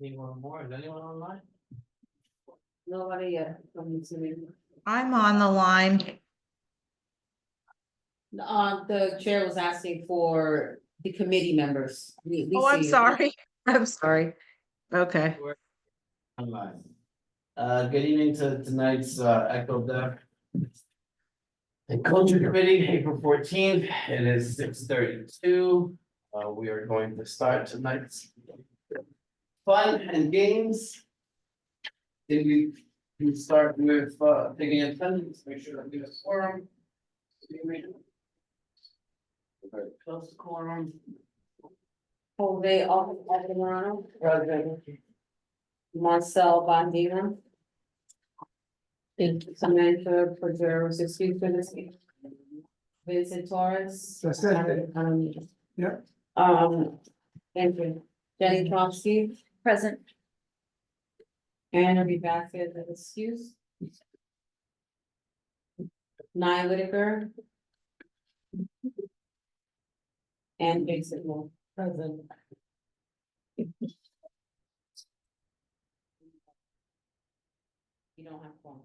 Anyone more? Is anyone online? Nobody yet. I'm on the line. The chair was asking for the committee members. We Oh, I'm see you. sorry. I'm sorry. Okay. Online. Good evening to tonight's Echo Deck. The Culture Committee, April 14th, it is 6:32. We are going to start tonight's fun and games. Then we can start with taking attendance, make sure that we have quorum. Very close to quorum. Jose Alvarado, President. Marcel Bandina. Samantha Pajero, excuse for this. Vincent Torres. That's it. Yeah. Thank you. Jenny Chomsky. Present. Anna B. Bassett, excuse. Nye Whitaker. And Jason Moore, present. You don't have one.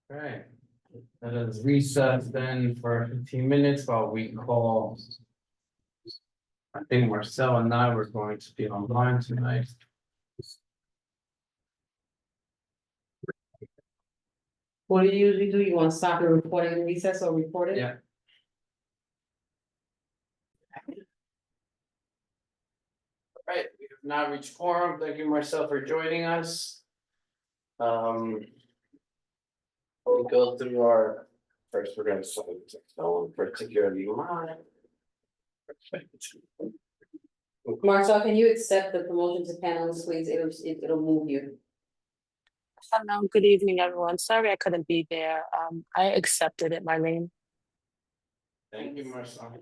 All right, let us recess then for 15 minutes while we call. I think Marcel and I were going to be online tonight. What do you usually do? You want to stop the recording and recess or record it? Yeah. All right, we have now reached quorum. Thank you, Marcel, for joining us. We go through our, first, we're gonna select someone particularly mine. Marcel, can you accept the promotion to panelist, please? It'll move you. Hello, good evening, everyone. Sorry I couldn't be there. I accepted it, Marlene. Thank you, Marcel.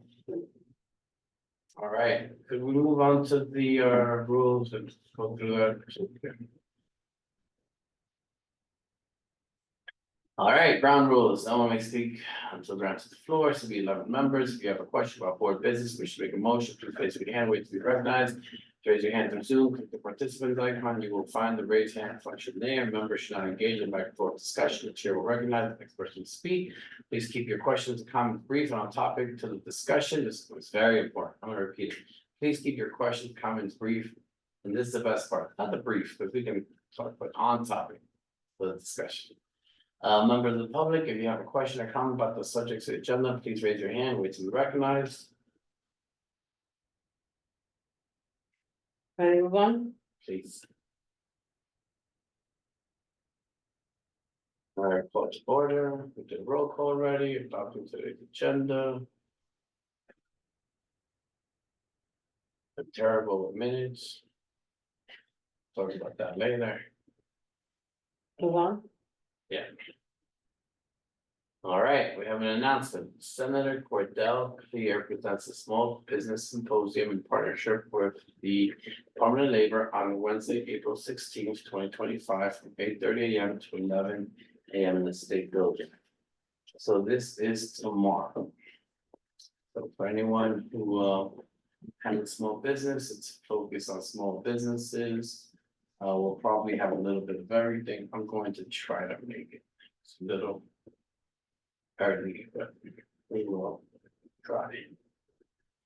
All right, could we move on to the rules and go through that? All right, ground rules. No one may speak until granted the floor. So be 11 members. If you have a question about board business, we should make a motion. Please raise your hand, wait to be recognized. Raise your hand through Zoom, click the participant icon. You will find the raise hand function there. Members should not engage in back and forth discussion. The chair will recognize the next person to speak. Please keep your questions and comments brief and on topic to the discussion. This is very important. I'm going to repeat it. Please keep your questions, comments brief. And this is the best part, not the brief, because we can talk about on topic for the discussion. Members of the public, if you have a question or comment about the subjects of the agenda, please raise your hand, wait to be recognized. Ready to move on? Please. All right, call to order, we did a roll call already, adopting today's agenda. A terrible minutes. Talk about that later. Move on. Yeah. All right, we have an announcement. Senator Cordell Clear presents a small business symposium in partnership with the Department of Labor on Wednesday, April 16th, 2025, from 8:30 a.m. to 11 a.m. in the State Building. So this is tomorrow. So for anyone who has a small business, it's focused on small businesses. We'll probably have a little bit of everything. I'm going to try to make it a little early, but we will try.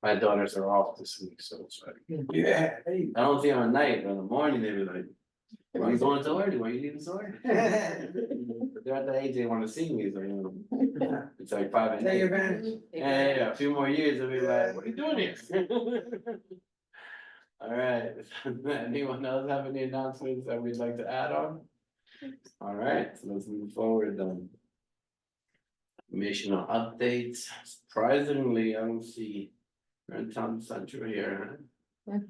My daughters are off this week, so it's like, Yeah. I don't see them at night, but in the morning they be like, "Why are you going so early? Why are you leaving so early?" But they're at the age they want to see me, so you know, it's like 5 and 8. Yeah, a few more years, they'll be like, "What are you doing here?" All right, anyone else have any announcements that we'd like to add on? All right, so let's move forward then. Missional updates, surprisingly, I don't see Town Central here. Huh?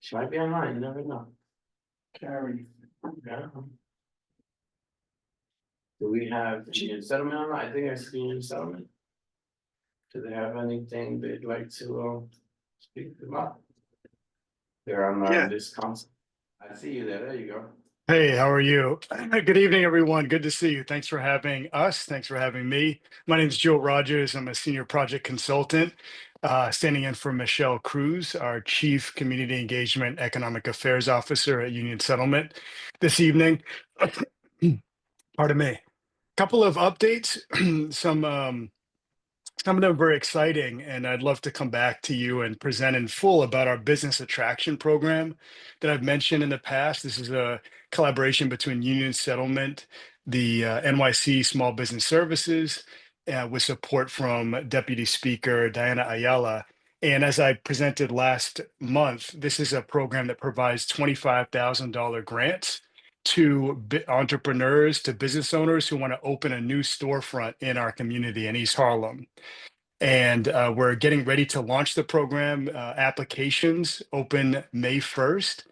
She might be online, you never know. Carrie. Yeah. Do we have union settlement online? I think I see union settlement. Do they have anything they'd like to speak about? They're on this console. I see you there. There you go. Hey, how are you? Good evening, everyone. Good to see you. Thanks for having us. Thanks for having me. My name is Joe Rogers. I'm a senior project consultant. standing in for Michelle Cruz, our Chief Community Engagement Economic Affairs Officer at Union Settlement this evening. Pardon me. Couple of updates, some of them very exciting, and I'd love to come back to you and present in full about our business attraction program that I've mentioned in the past. This is a collaboration between Union Settlement, the NYC Small Business Services, with support from Deputy Speaker Diana Ayala. And as I presented last month, this is a program that provides $25,000 grants to entrepreneurs, to business owners who want to open a new storefront in our community in East Harlem. And we're getting ready to launch the program. Applications open May 1st.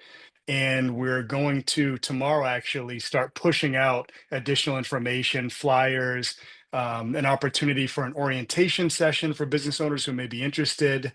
And we're going to tomorrow actually start pushing out additional information, flyers, an opportunity for an orientation session for business owners who may be interested.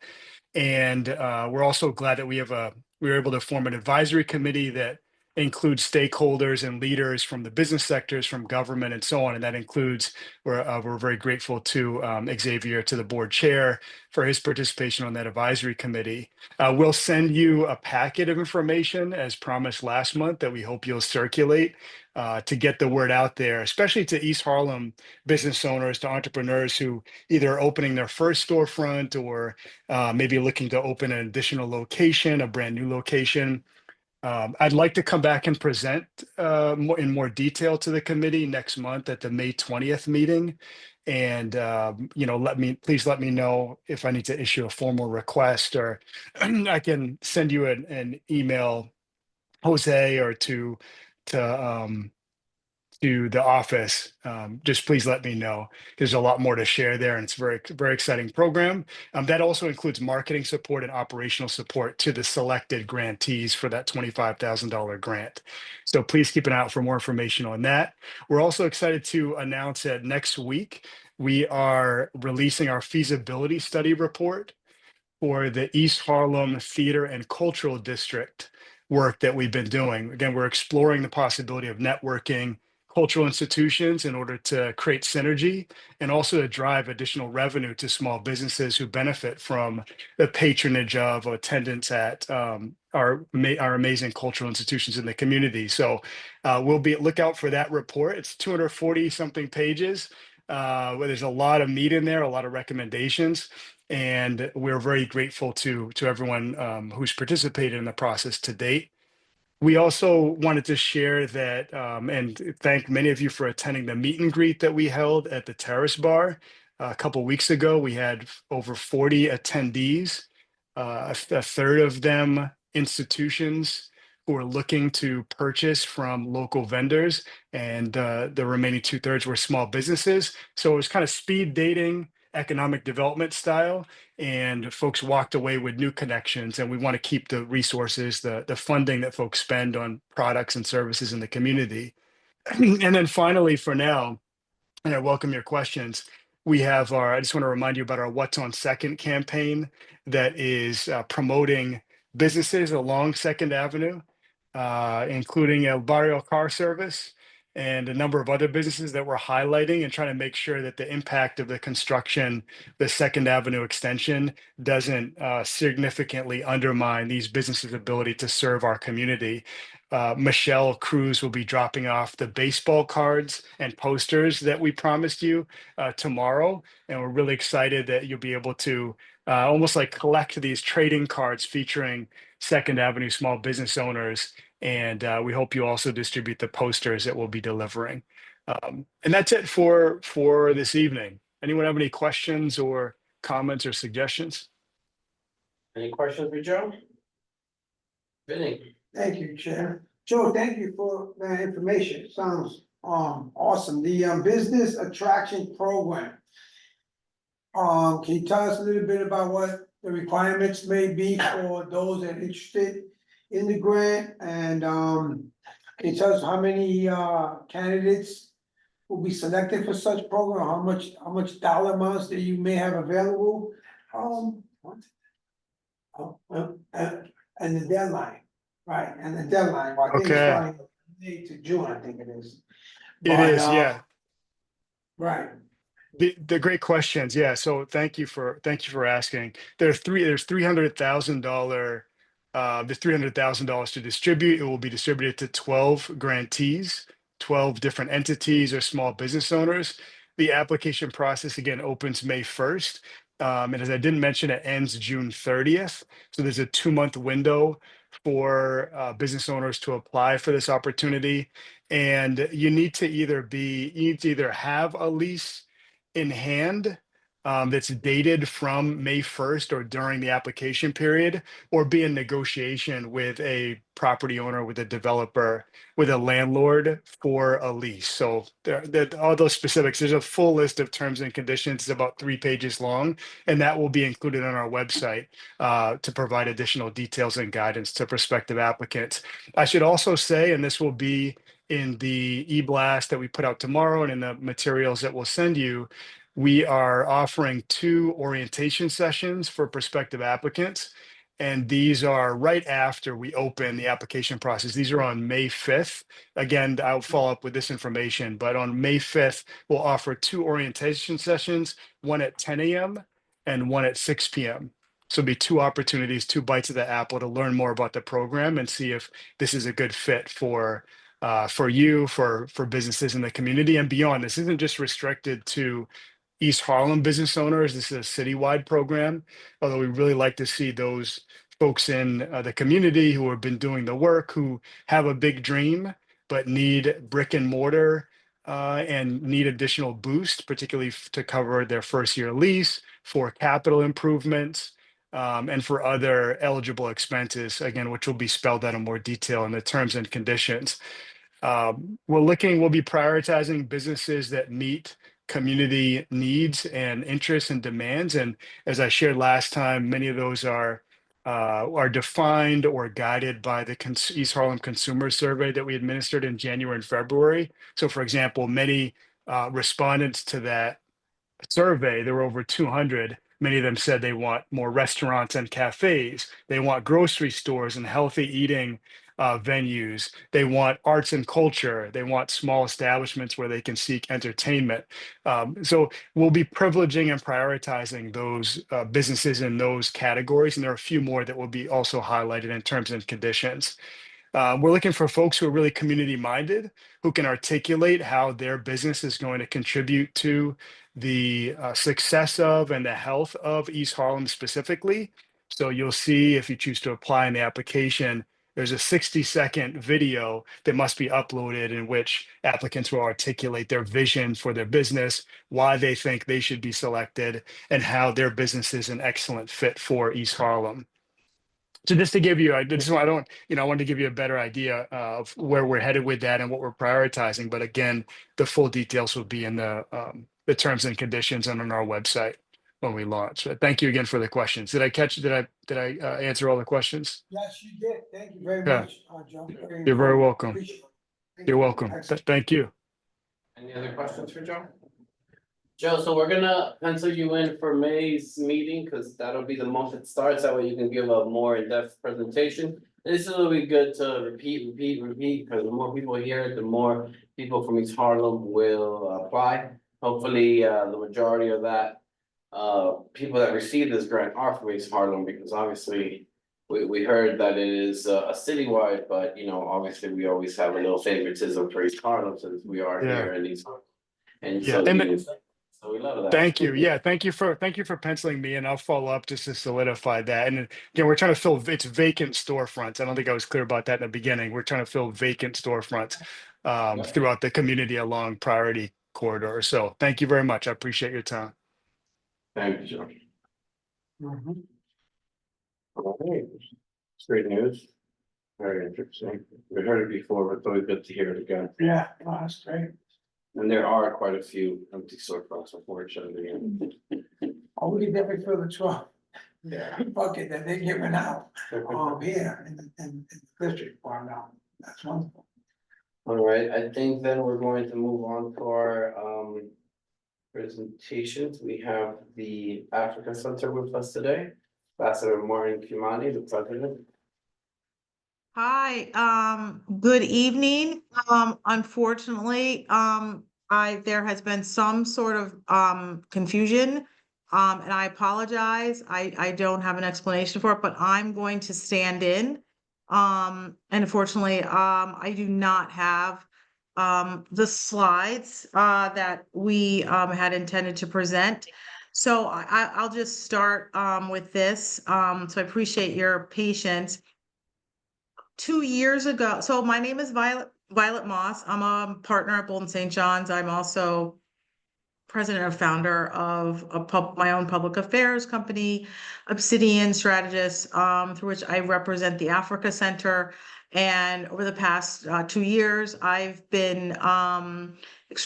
And we're also glad that we were able to form an advisory committee that includes stakeholders and leaders from the business sectors, from government, and so on. And that includes, we're very grateful to Xavier, to the board chair, for his participation on that advisory committee. We'll send you a packet of information as promised last month that we hope you'll circulate to get the word out there, especially to East Harlem business owners, to entrepreneurs who either are opening their first storefront or maybe looking to open an additional location, a brand new location. I'd like to come back and present in more detail to the committee next month at the May 20th meeting. And, please let me know if I need to issue a formal request, or I can send you an email, Jose, or to the office. Just please let me know. There's a lot more to share there, and it's a very, very exciting program. That also includes marketing support and operational support to the selected grantees for that $25,000 grant. So please keep an eye out for more information on that. We're also excited to announce that next week we are releasing our feasibility study report for the East Harlem Theater and Cultural District work that we've been doing. Again, we're exploring the possibility of networking cultural institutions in order to create synergy and also to drive additional revenue to small businesses who benefit from the patronage of attendance at our amazing cultural institutions in the community. So look out for that report. It's 240 something pages. Where there's a lot of meat in there, a lot of recommendations, and we're very grateful to everyone who's participated in the process to date. We also wanted to share that and thank many of you for attending the meet and greet that we held at the Terrace Bar a couple weeks ago. We had over 40 attendees, a third of them institutions who are looking to purchase from local vendors, and the remaining 2/3 were small businesses. So it was kind of speed dating, economic development style, and folks walked away with new connections. And we want to keep the resources, the funding that folks spend on products and services in the community. And then finally, for now, and I welcome your questions, I just want to remind you about our What's on Second campaign that is promoting businesses along Second Avenue, including El Barrio Car Service and a number of other businesses that we're highlighting and trying to make sure that the impact of the construction, the Second Avenue extension, doesn't significantly undermine these businesses' ability to serve our community. Michelle Cruz will be dropping off the baseball cards and posters that we promised you tomorrow. And we're really excited that you'll be able to almost like collect these trading cards featuring Second Avenue small business owners. And we hope you also distribute the posters that we'll be delivering. And that's it for this evening. Anyone have any questions or comments or suggestions? Any questions for Joe? Vinny? Thank you, Chair. Joe, thank you for that information. Sounds awesome. The business attraction program. Can you tell us a little bit about what the requirements may be for those that are interested in the grant? And can you tell us how many candidates will be selected for such program? How much dollar amounts that you may have available? And the deadline. Right, and the deadline, well, I think it's Okay. starting May to June, I think it is. It is, yeah. Right, The great questions. Yeah. So thank you for asking. There's $300,000. There's $300,000 to distribute. It will be distributed to 12 grantees, 12 different entities or small business owners. The application process again opens May 1st. And as I didn't mention, it ends June 30th. So there's a 2-month window for business owners to apply for this opportunity. And you need to either have a lease in hand that's dated from May 1st or during the application period, or be in negotiation with a property owner, with a developer, with a landlord for a lease. So all those specifics, there's a full list of terms and conditions. It's about 3 pages long, and that will be included on our website to provide additional details and guidance to prospective applicants. I should also say, and this will be in the e-blast that we put out tomorrow and in the materials that we'll send you, we are offering 2 orientation sessions for prospective applicants. And these are right after we open the application process. These are on May 5th. Again, I'll follow up with this information, but on May 5th, we'll offer 2 orientation sessions, one at 10 a.m. and one at 6 p.m. So it'll be 2 opportunities, 2 bites of the apple to learn more about the program and see if this is a good fit for you, for businesses in the community and beyond. This isn't just restricted to East Harlem business owners. This is a citywide program, although we really like to see those folks in the community who have been doing the work, who have a big dream, but need brick and mortar and need additional boost, particularly to cover their first year lease, for capital improvements, and for other eligible expenses, again, which will be spelled out in more detail in the terms and conditions. We'll be prioritizing businesses that meet community needs and interests and demands. And as I shared last time, many of those are defined or guided by the East Harlem Consumer Survey that we administered in January and February. So, for example, many respondents to that survey, there were over 200. Many of them said they want more restaurants and cafes. They want grocery stores and healthy eating venues. They want arts and culture. They want small establishments where they can seek entertainment. So we'll be privileging and prioritizing those businesses in those categories. And there are a few more that will be also highlighted in terms and conditions. We're looking for folks who are really community minded, who can articulate how their business is going to contribute to the success of and the health of East Harlem specifically. So you'll see, if you choose to apply in the application, there's a 60-second video that must be uploaded in which applicants will articulate their vision for their business, why they think they should be selected, and how their business is an excellent fit for East Harlem. So just to give you, I wanted to give you a better idea of where we're headed with that and what we're prioritizing. But again, the full details will be in the terms and conditions and on our website when we launch. So thank you again for the questions. Did I answer all the questions? Yes, you did. Thank you very Yeah. much, Joe. You're very welcome. Appreciate it. Thank You're you. welcome. Excellent. Thank you. Any other questions for Joe? Joe, so we're gonna pencil you in for May's meeting, because that'll be the month it starts, that way you can give a more in-depth presentation. This will be good to repeat, because the more people hear it, the more people from East Harlem will apply. Hopefully, the majority of that, people that receive this grant are from East Harlem, because obviously we heard that it is a citywide, but obviously we always have a little favoritism for East Harlem since we are here in East Harlem. And Yeah. so we love that. Thank you. Yeah, thank you for penciling me in. I'll follow up just to solidify that. And again, we're trying to fill it's vacant storefronts. I don't think I was clear about that in the beginning. We're trying to fill vacant storefronts throughout the community along priority corridor. So thank you very much. I appreciate your time. Thank you, Joe. Mhm. All right. It's great news. Very interesting. We heard it before, but it's always good to hear it again. Yeah, no, that's great. And there are quite a few empty storefronts, unfortunately. Oh, we can definitely fill the truck. Yeah. Bucket that they're giving out, here in the district farm now. That's wonderful. All right, I think then we're going to move on to our presentations. We have the Africa Center with us today. Ambassador Martin Kimani, the president. Hi, good evening. Unfortunately, there has been some sort of, confusion. And I apologize. I don't have an explanation for it, but I'm going to stand in. And unfortunately, I do not have, the slides, that we, had intended to present. So I'll just start, with this. So I appreciate your patience. 2 years ago, so my name is Violet Moss. I'm a partner at Bolton St. John's. I'm also president and founder of my own public affairs company, Obsidian Strategist, through which I represent the Africa Center. And over the past 2 years, I've been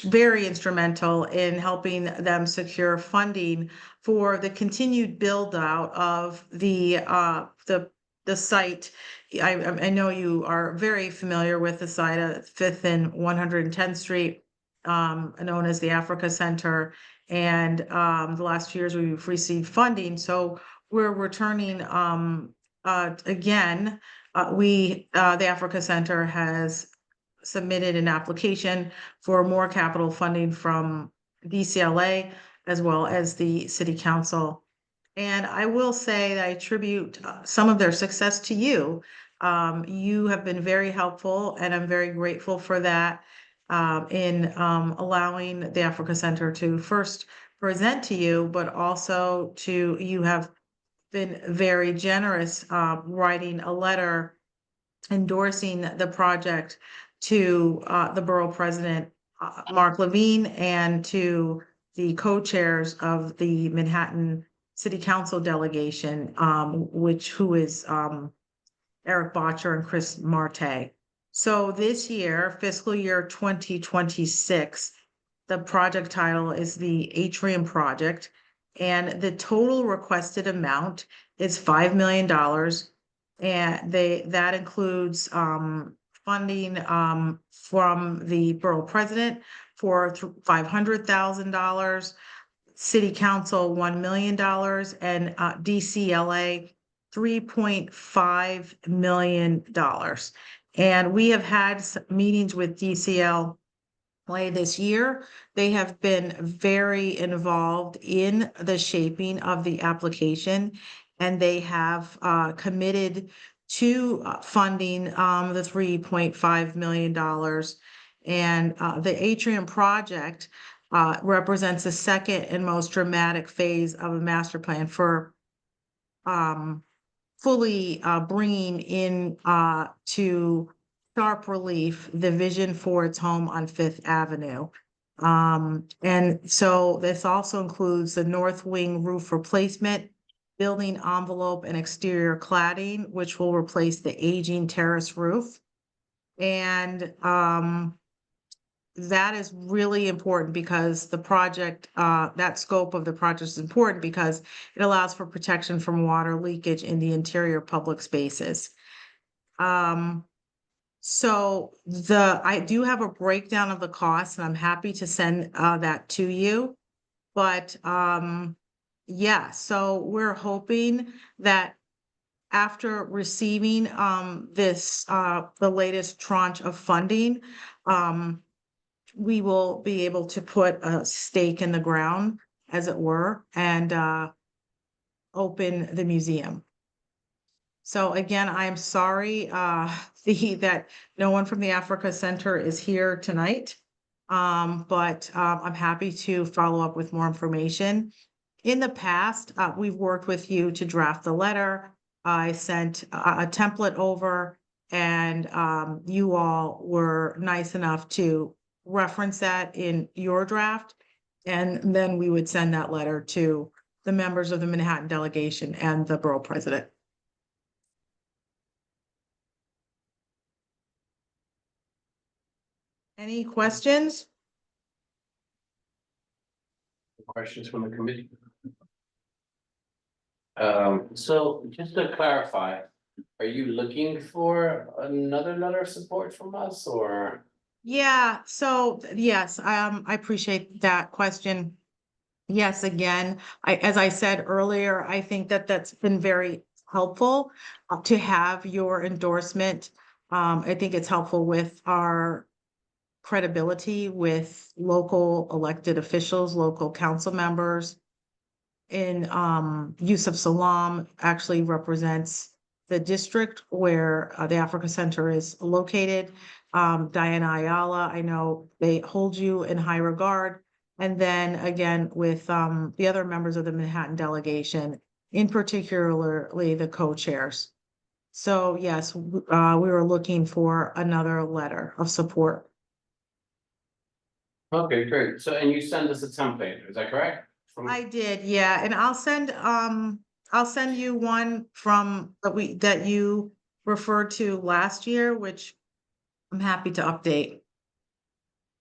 very instrumental in helping them secure funding for the continued build out of the site. I know you are very familiar with the site at 5th and 110th Street, known as the Africa Center. And the last 2 years we've received funding. So we're returning again. The Africa Center has submitted an application for more capital funding from DCLA as well as the City Council. And I will say that I attribute some of their success to you. You have been very helpful, and I'm very grateful for that, in allowing the Africa Center to first present to you, but also you have been very generous, writing a letter endorsing the project to the borough president, Mark Levine, and to the co-chairs of the Manhattan City Council delegation, who is Eric Botcher and Chris Marte. So this year, fiscal year 2026, the project title is the Atrium Project, and the total requested amount is $5 million. And that includes funding from the borough president for $500,000, City Council $1 million, and DCLA $3.5 million. And we have had meetings with DCLA this year. They have been very involved in the shaping of the application, and they have committed to funding the $3.5 million. And the Atrium Project represents the second and most dramatic phase of a master plan for fully bringing in to sharp relief the vision for its home on Fifth Avenue. And so this also includes the north wing roof replacement, building envelope and exterior cladding, which will replace the aging terrace roof. And that is really important because the project, that scope of the project is important because it allows for protection from water leakage in the interior public spaces. So I do have a breakdown of the costs, and I'm happy to send that to you. But yeah, so we're hoping that after receiving the latest tranche of funding, we will be able to put a stake in the ground, as it were, and open the museum. So again, I'm sorry that no one from the Africa Center is here tonight, but I'm happy to follow up with more information. In the past, we've worked with you to draft the letter. I sent a template over, and you all were nice enough to reference that in your draft. And then we would send that letter to the members of the Manhattan delegation and the borough president. Any questions? Questions from the committee? So just to clarify, are you looking for another letter of support from us, or? Yeah, so yes, I appreciate that question. Yes, again, as I said earlier, I think that that's been very helpful to have your endorsement. I think it's helpful with our credibility with local elected officials, local council members. In Yusuf Salam actually represents the district where the Africa Center is located. Diana Ayala, I know they hold you in high regard. And then again, with the other members of the Manhattan delegation, in particularly the co-chairs. So yes, we were looking for another letter of support. Okay, great. So, and you send us a template, is that correct? I did, yeah, and I'll send you one from that you referred to last year, which I'm happy to update.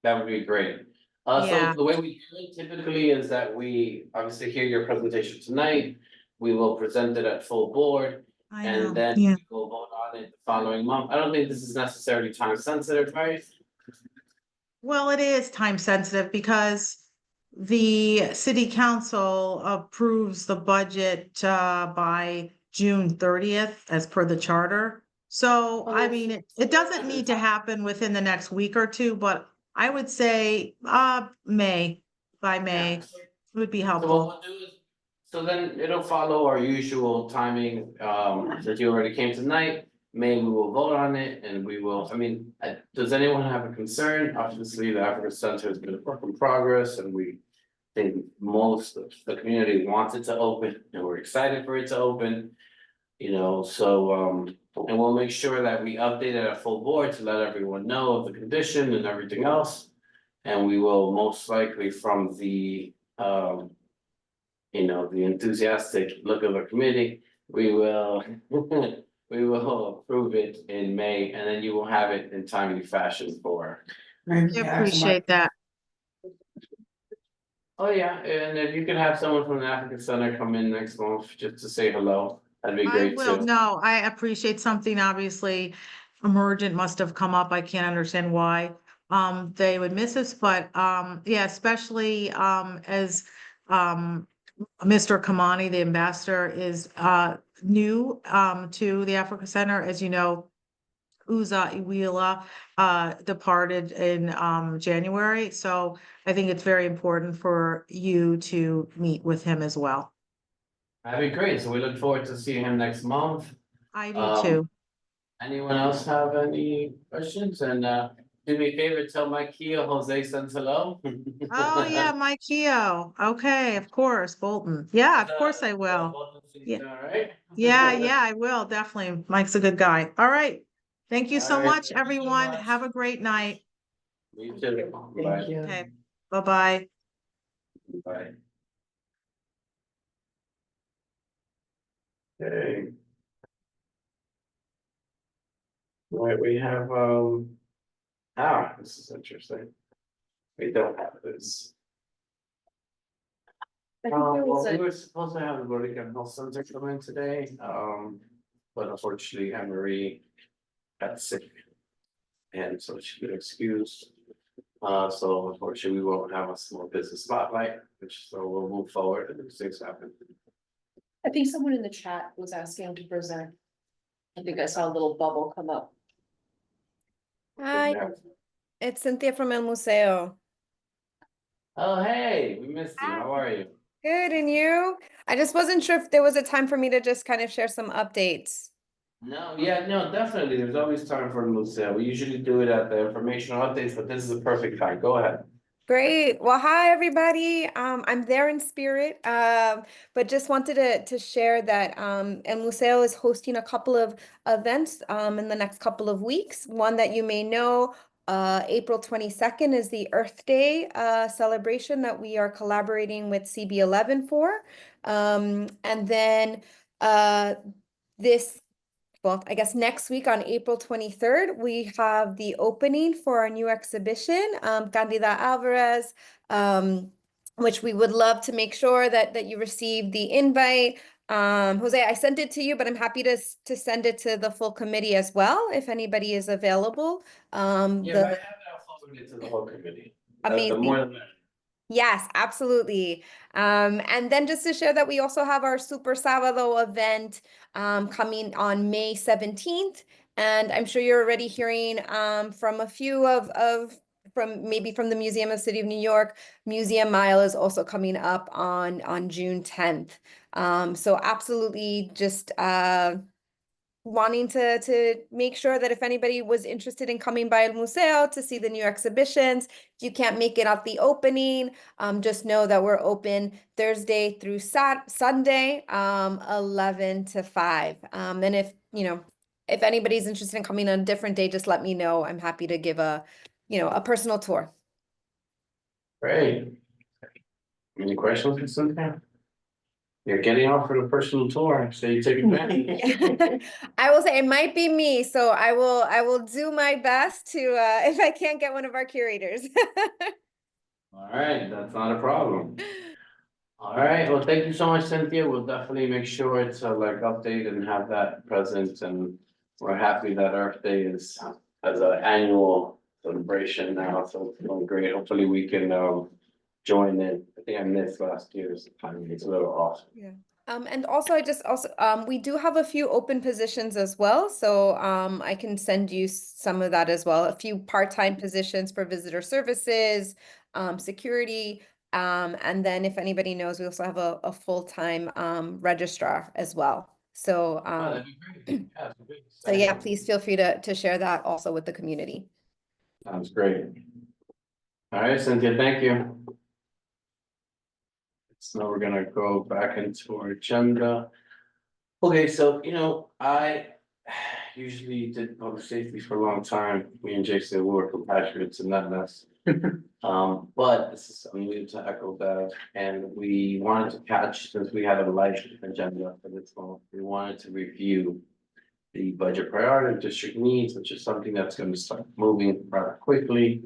That would be great. So Yeah. the way we do it typically is that we obviously hear your presentation tonight. We will present it at full board I know, and then yeah. we'll vote on it the following month. I don't think this is necessarily time sensitive, right? Well, it is time sensitive because the city council approves the budget by June 30th as per the charter. So, Oh, I that's- mean, it doesn't need to happen within the next week or two, but I would say by May Yeah. would be So helpful. what we'll do is, so then it'll follow our usual timing, since you already came tonight. May we will vote on it and we will, I mean, does anyone have a concern? Obviously, the Africa Center has been a work in progress and we think most of the community wants it to open and we're excited for it to open. You know, so, and we'll make sure that we update it at full board to let everyone know of the condition and everything else. And we will most likely from the, you know, the enthusiastic look of a committee, we will, we will approve it in May, and then you will have it in timely fashion for. Maybe I ask appreciate that. Oh, yeah, and if you could have someone from the African Center come in next month just to say hello, that'd be I great will, too. no, I appreciate something obviously emergent must have come up. I can't understand why they would miss us, but yeah, especially as Mr. Kamani, the ambassador, is new to the Africa Center. As you know, Uza Iwila departed in January. So I think it's very important for you to meet with him as well. That'd be great, so we look forward to seeing him next month. I do Um, too. Anyone else have any questions? And do me a favor, tell Mike Keo Jose sends hello. Oh, yeah, Mike Keo. Okay, of course, Bolton. Yeah, of course I will. Yeah. All right. Yeah, I will, definitely. Mike's a good guy. All right. Thank you so All right, much, thank you so everyone. much. Have a great night. You too. Bye. Okay, bye-bye. Bye. Okay. Right, we have, this is interesting. We don't have this. I think there was Well, we a, were supposed to have the Burlington Health Center come in today, but unfortunately, Anne Marie got sick. And so she got excused. So unfortunately, we won't have a small business spotlight, which so we'll move forward and things happen. I think someone in the chat was asking to present. I think I saw a little bubble come up. Hi, Yeah. it's Cynthia from El Museo. Oh, hey, we missed you. How are you? Good, and you? I just wasn't sure if there was a time for me to just kind of share some updates. No, yeah, no, definitely. There's always time for a moose sale. We usually do it at the informational updates, but this is the perfect time. Go ahead. Great. Well, hi, everybody. I'm there in spirit, but just wanted to share that El Museo is hosting a couple of events in the next couple of weeks. One that you may know, April 22nd is the Earth Day celebration that we are collaborating with CB11 for. And then well, I guess next week on April 23rd, we have the opening for our new exhibition, Candida Alvarez, which we would love to make sure that you receive the invite. Jose, I sent it to you, but I'm happy to send it to the full committee as well, if anybody is available. Yeah, if I have that, I'll forward it to the whole committee. The Amazing. more the better. Yes, absolutely. And then just to share that we also have our Super Sábado event coming on May 17th. And I'm sure you're already hearing from a few of maybe from the Museum of City of New York. Museum Mile is also coming up on June 10th. So absolutely just wanting to make sure that if anybody was interested in coming by El Museo to see the new exhibitions, if you can't make it at the opening, just know that we're open Thursday through Sunday, 11 to 5. And if, if anybody's interested in coming on a different day, just let me know. I'm happy to give a personal tour. Great. Any questions, for Cynthia? You're getting offered a personal tour, so you take advantage. I will say it might be me, so I will do my best to if I can't get one of our curators. All right, that's not a problem. All right, well, thank you so much, Cynthia. We'll definitely make sure to like update and have that present, and we're happy that Earth Day is as an annual celebration now, so it's going great. Hopefully we can join in. I think I missed last year's time. It's a little off. Yeah. And also we do have a few open positions as well. So I can send you some of that as well. A few part-time positions for visitor services, security. And then if anybody knows, we also have a full-time registrar as well. So Oh, that'd be great. Yeah, that'd be so yeah, exciting. please feel free to share that also with the community. Sounds great. All right, Cynthia, thank you. So we're gonna go back into our agenda. Okay, so I usually did public safety for a long time. Me and Jason were compatriots in that mess. But this is, I'm new to Echo Bev, and we wanted to catch, since we had a light agenda for this month, we wanted to review the budget priority district needs, which is something that's gonna start moving rather quickly.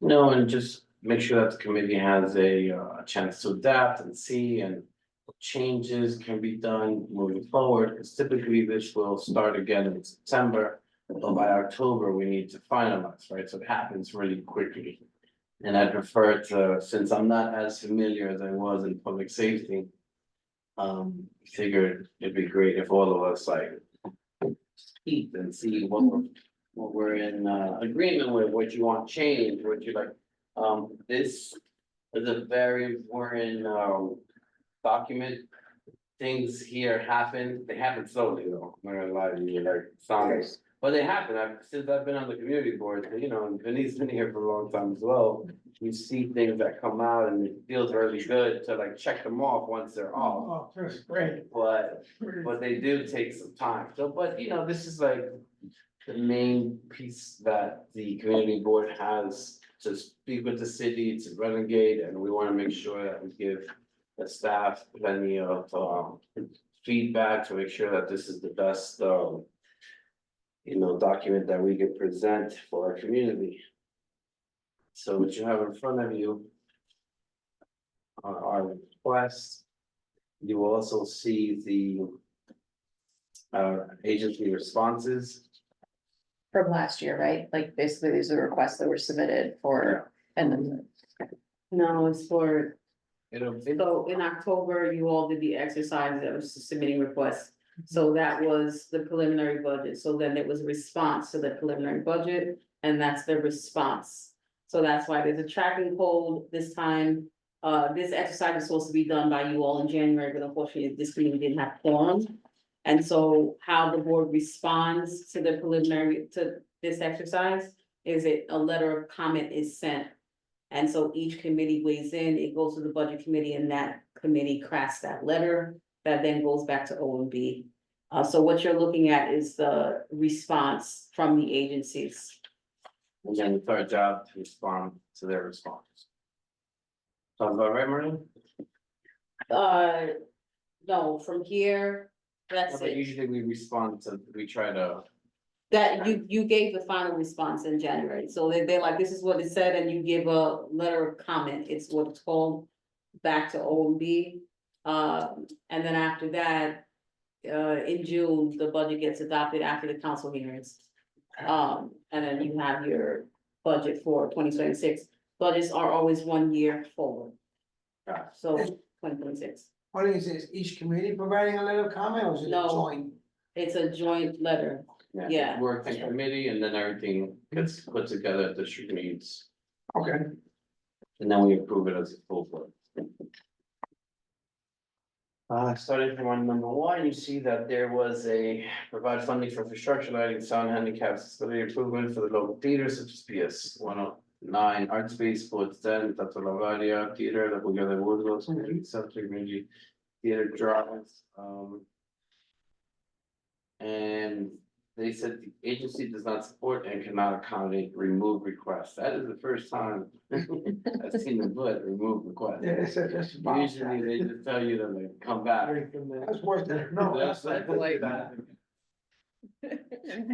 And just make sure that the committee has a chance to adapt and see and what changes can be done moving forward, because typically this will start again in September, but by October, we need to finalize, right? So it happens really quickly. And I prefer to, since I'm not as familiar as I was in public safety, figured it'd be great if all of us like speak and see what we're in agreement with, what you want changed, what you like. This is a very important document. Things here happen, they happen slowly though, I'm not gonna lie to you, like Saunders. But they happen, since I've been on the community board, and Vinny's been here for a long time as well. We see things that come out and it feels really good to like check them off once they're off. Oh, that's great. But they do take some time, so, but this is like the main piece that the community board has to speak with the city, to renegade, and we wanna make sure that we give the staff plenty of feedback to make sure that this is the best document that we can present for our community. So what you have in front of you are our requests. You will also see the agency responses. From last year, right? Like basically these are requests that were submitted for, and then. No, it's for, so in October, you all did the exercise that was submitting requests. So that was the preliminary budget, so then it was a response to the preliminary budget, and that's the response. So that's why there's a tracking code this time. This exercise is supposed to be done by you all in January, but unfortunately, this committee didn't have quorum. And so how the board responds to the preliminary, to this exercise, is a letter of comment is sent. And so each committee weighs in, it goes to the budget committee, and that committee crafts that letter, that then goes back to O and B. So what you're looking at is the response from the agencies. And then it's our job to respond to their response. Sounds about right, Maureen? No, from here, that's But it. usually we try to. That you gave the final response in January, so they're like, this is what it said, and you give a letter of comment, it's what it's called. Back to O and B, and then after that, in June, the budget gets adopted after the council hearings. And then you have your budget for 2026. Budgets are always 1 year forward. So 2026, What is each committee providing a letter of comment, or is it No. joint? it's a joint letter. Yeah. Work in committee and then everything gets put together at district needs. Okay, And then we approve it as a full board. Starting from on number one, you see that there was a provide funding for infrastructure, lighting, sound, handicap, facility improvement for the local theaters such as PS 109, Art Space, Sports Den, Tato Lavaria, Theater, La Pugliese de Burgos, Celtic Community Theater Drives, and they said the agency does not support and cannot accommodate remove requests. That is the first time I've seen them put remove requests. yeah, that's about Usually they just tell you to like come back. That's worse than, no, That's that's like like.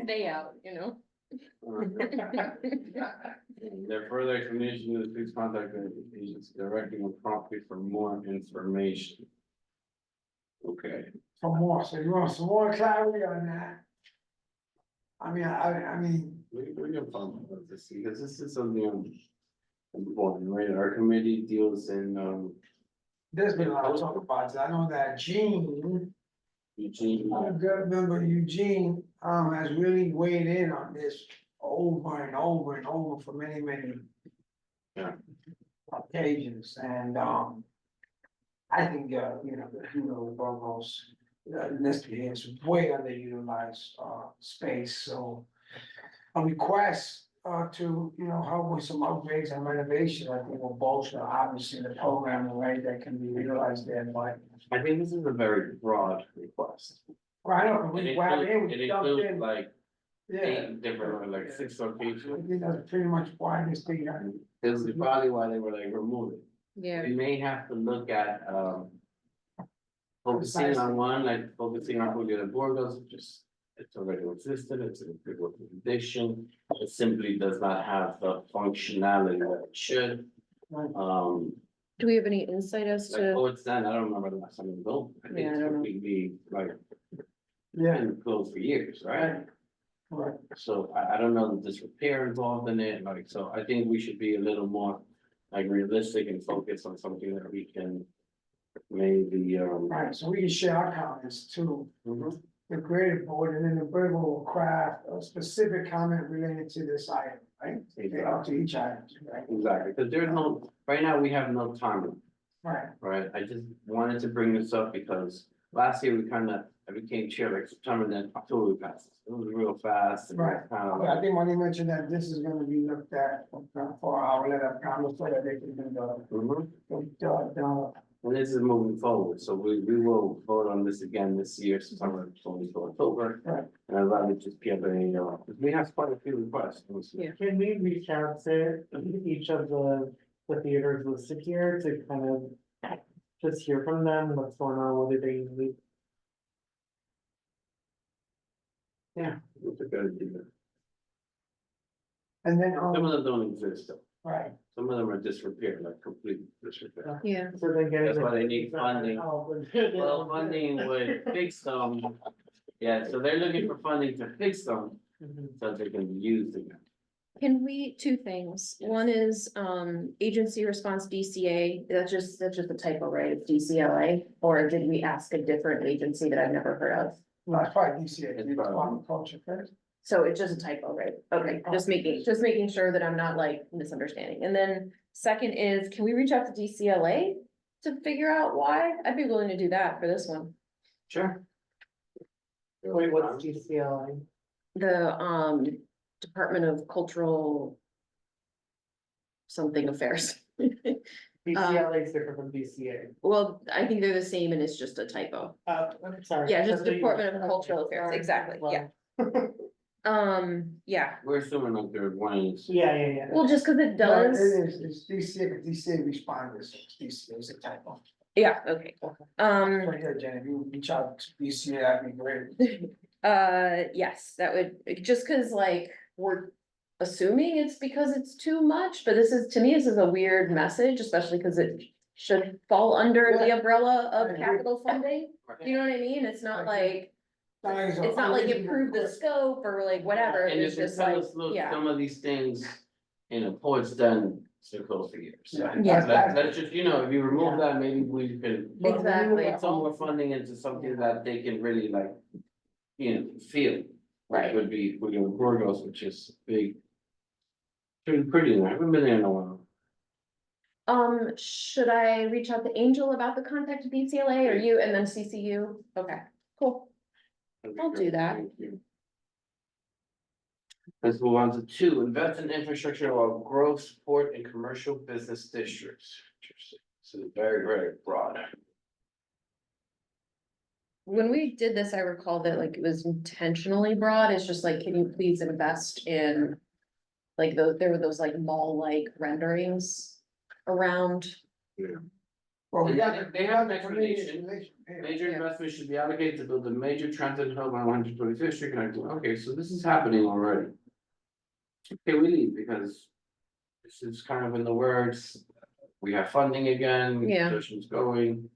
Stay out, you know? Their further explanation is please contact the agency directly and promptly for more information. Okay, For more, so you want some more clarity on that? I mean, we can find out this because this is something important, right? Our committee deals in there's been a lot of talk about it, I know that Gene, Eugene. a good member Eugene, has really weighed in on this over and over and over for many, many. Yeah. Occasions, and, I think, the Burgos, this is way underutilized, space, so. A request, to, help with some upgrades and renovation, I think will bolster, obviously, the program, right, that can be utilized there, but. I think this is a very broad request. Right, I don't, It we, well, includes, we it jumped includes in, like yeah. 8 different, like 6 I locations. think that's pretty much why this thing, This is probably why they were like remove it. Yeah. We may have to look at, focusing on one, like focusing on Julia de Burgos, just, it's already existed, it's in a good working condition. It simply does not have the functionality that it should. Do we have any insight as Like, to, oh, it's done, I don't remember the last time it built. I think Yeah, I it's don't know. completely, like, yeah, been closed for years, right? right. So I don't know that there's repair involved in it, like, so I think we should be a little more like realistic and focus on something that we can maybe, Right, so we can share our comments to the creative board, and then the board will craft a specific comment related to this item, right? Up to each item, right? exactly, because there's no, right now, we have no time, Right, right? I just wanted to bring this up because last year I became chair like September, then October passed. It was real fast. And it was Right. kind of but I like, think when you mentioned that this is gonna be looked at for our letter of comments, so that they can do the. and this is moving forward, so we will vote on this again this year, September, 24 October. Right. And I'd rather just give because we have quite a few requests. Yeah. Can we reach out to each of the theaters listed here to kind of just hear from them, what's going on, what do they need? Yeah. It's a good idea. And then, Some of them don't exist though. right, Some of them are disrepair, like complete disrepair. yeah, So then getting. That's why they the- need funding. Well, Well, funding would fix them. Yeah, so they're looking for funding to fix them Mhm. so they can be used again. can we, two things, one is, agency response DCA, that's just a typo, right, it's DCLA, or did we ask a different agency that I've never heard of? well, it's probably DCA, It's the probably- Department of Culture first. So it's just a typo, right? Okay, just making sure that I'm not like misunderstanding. And then second is, can we reach out to DCLA to figure out why? I'd be willing to do that for this one. Sure. Wait, what's GCLI? The, Department of Cultural something affairs. DCLA is different from DCA. Well, I think they're the same and it's just a typo. I'm sorry. Yeah, just That's what you- Department of Cultural Affairs, Sorry. exactly, yeah. Well, Yeah, We're assuming like they're one. Yeah. well, just cause it No, does, it's DCA, but DCA responders, DCA is a typo. yeah, okay. Right here, Jenny, if you reach out to DCA, that'd be great. Yes, that would, just cause like, we're assuming it's because it's too much, but to me, this is a weird message, especially cause it should fall under the umbrella I of agree. capital funding. You know what I mean? It's not like, It's it's not like improve the scope or like whatever, And it's if you just tell like, us, look, yeah. some of these things, ports done so close for years. Yeah. Yeah. That's just, if you remove that, maybe we can Exactly. put some more funding into something that they can really like, feel. Right. Would be, Burgos, which is big. Pretty, I haven't been there in a while. Should I reach out to Angel about the contact of DCLA or you and then CCU? Okay, cool. That'd be I'll do great. that. Thank you. Let's move on to 2, invest in infrastructure of growth, support, and commercial business districts. Interesting. So it's very, very broad. When we did this, I recall that like it was intentionally broad. It's just like, can you please invest in? Like there were those like mall-like renderings around. Well, we Yeah, got, they have an community explanation. information here. Major Yeah. investments should be allocated to build a major transit hub on 125th Street connecting. Okay, so this is happening already. Okay, we leave because this is kind of in the works. We have funding again. Yeah. Discussion's going.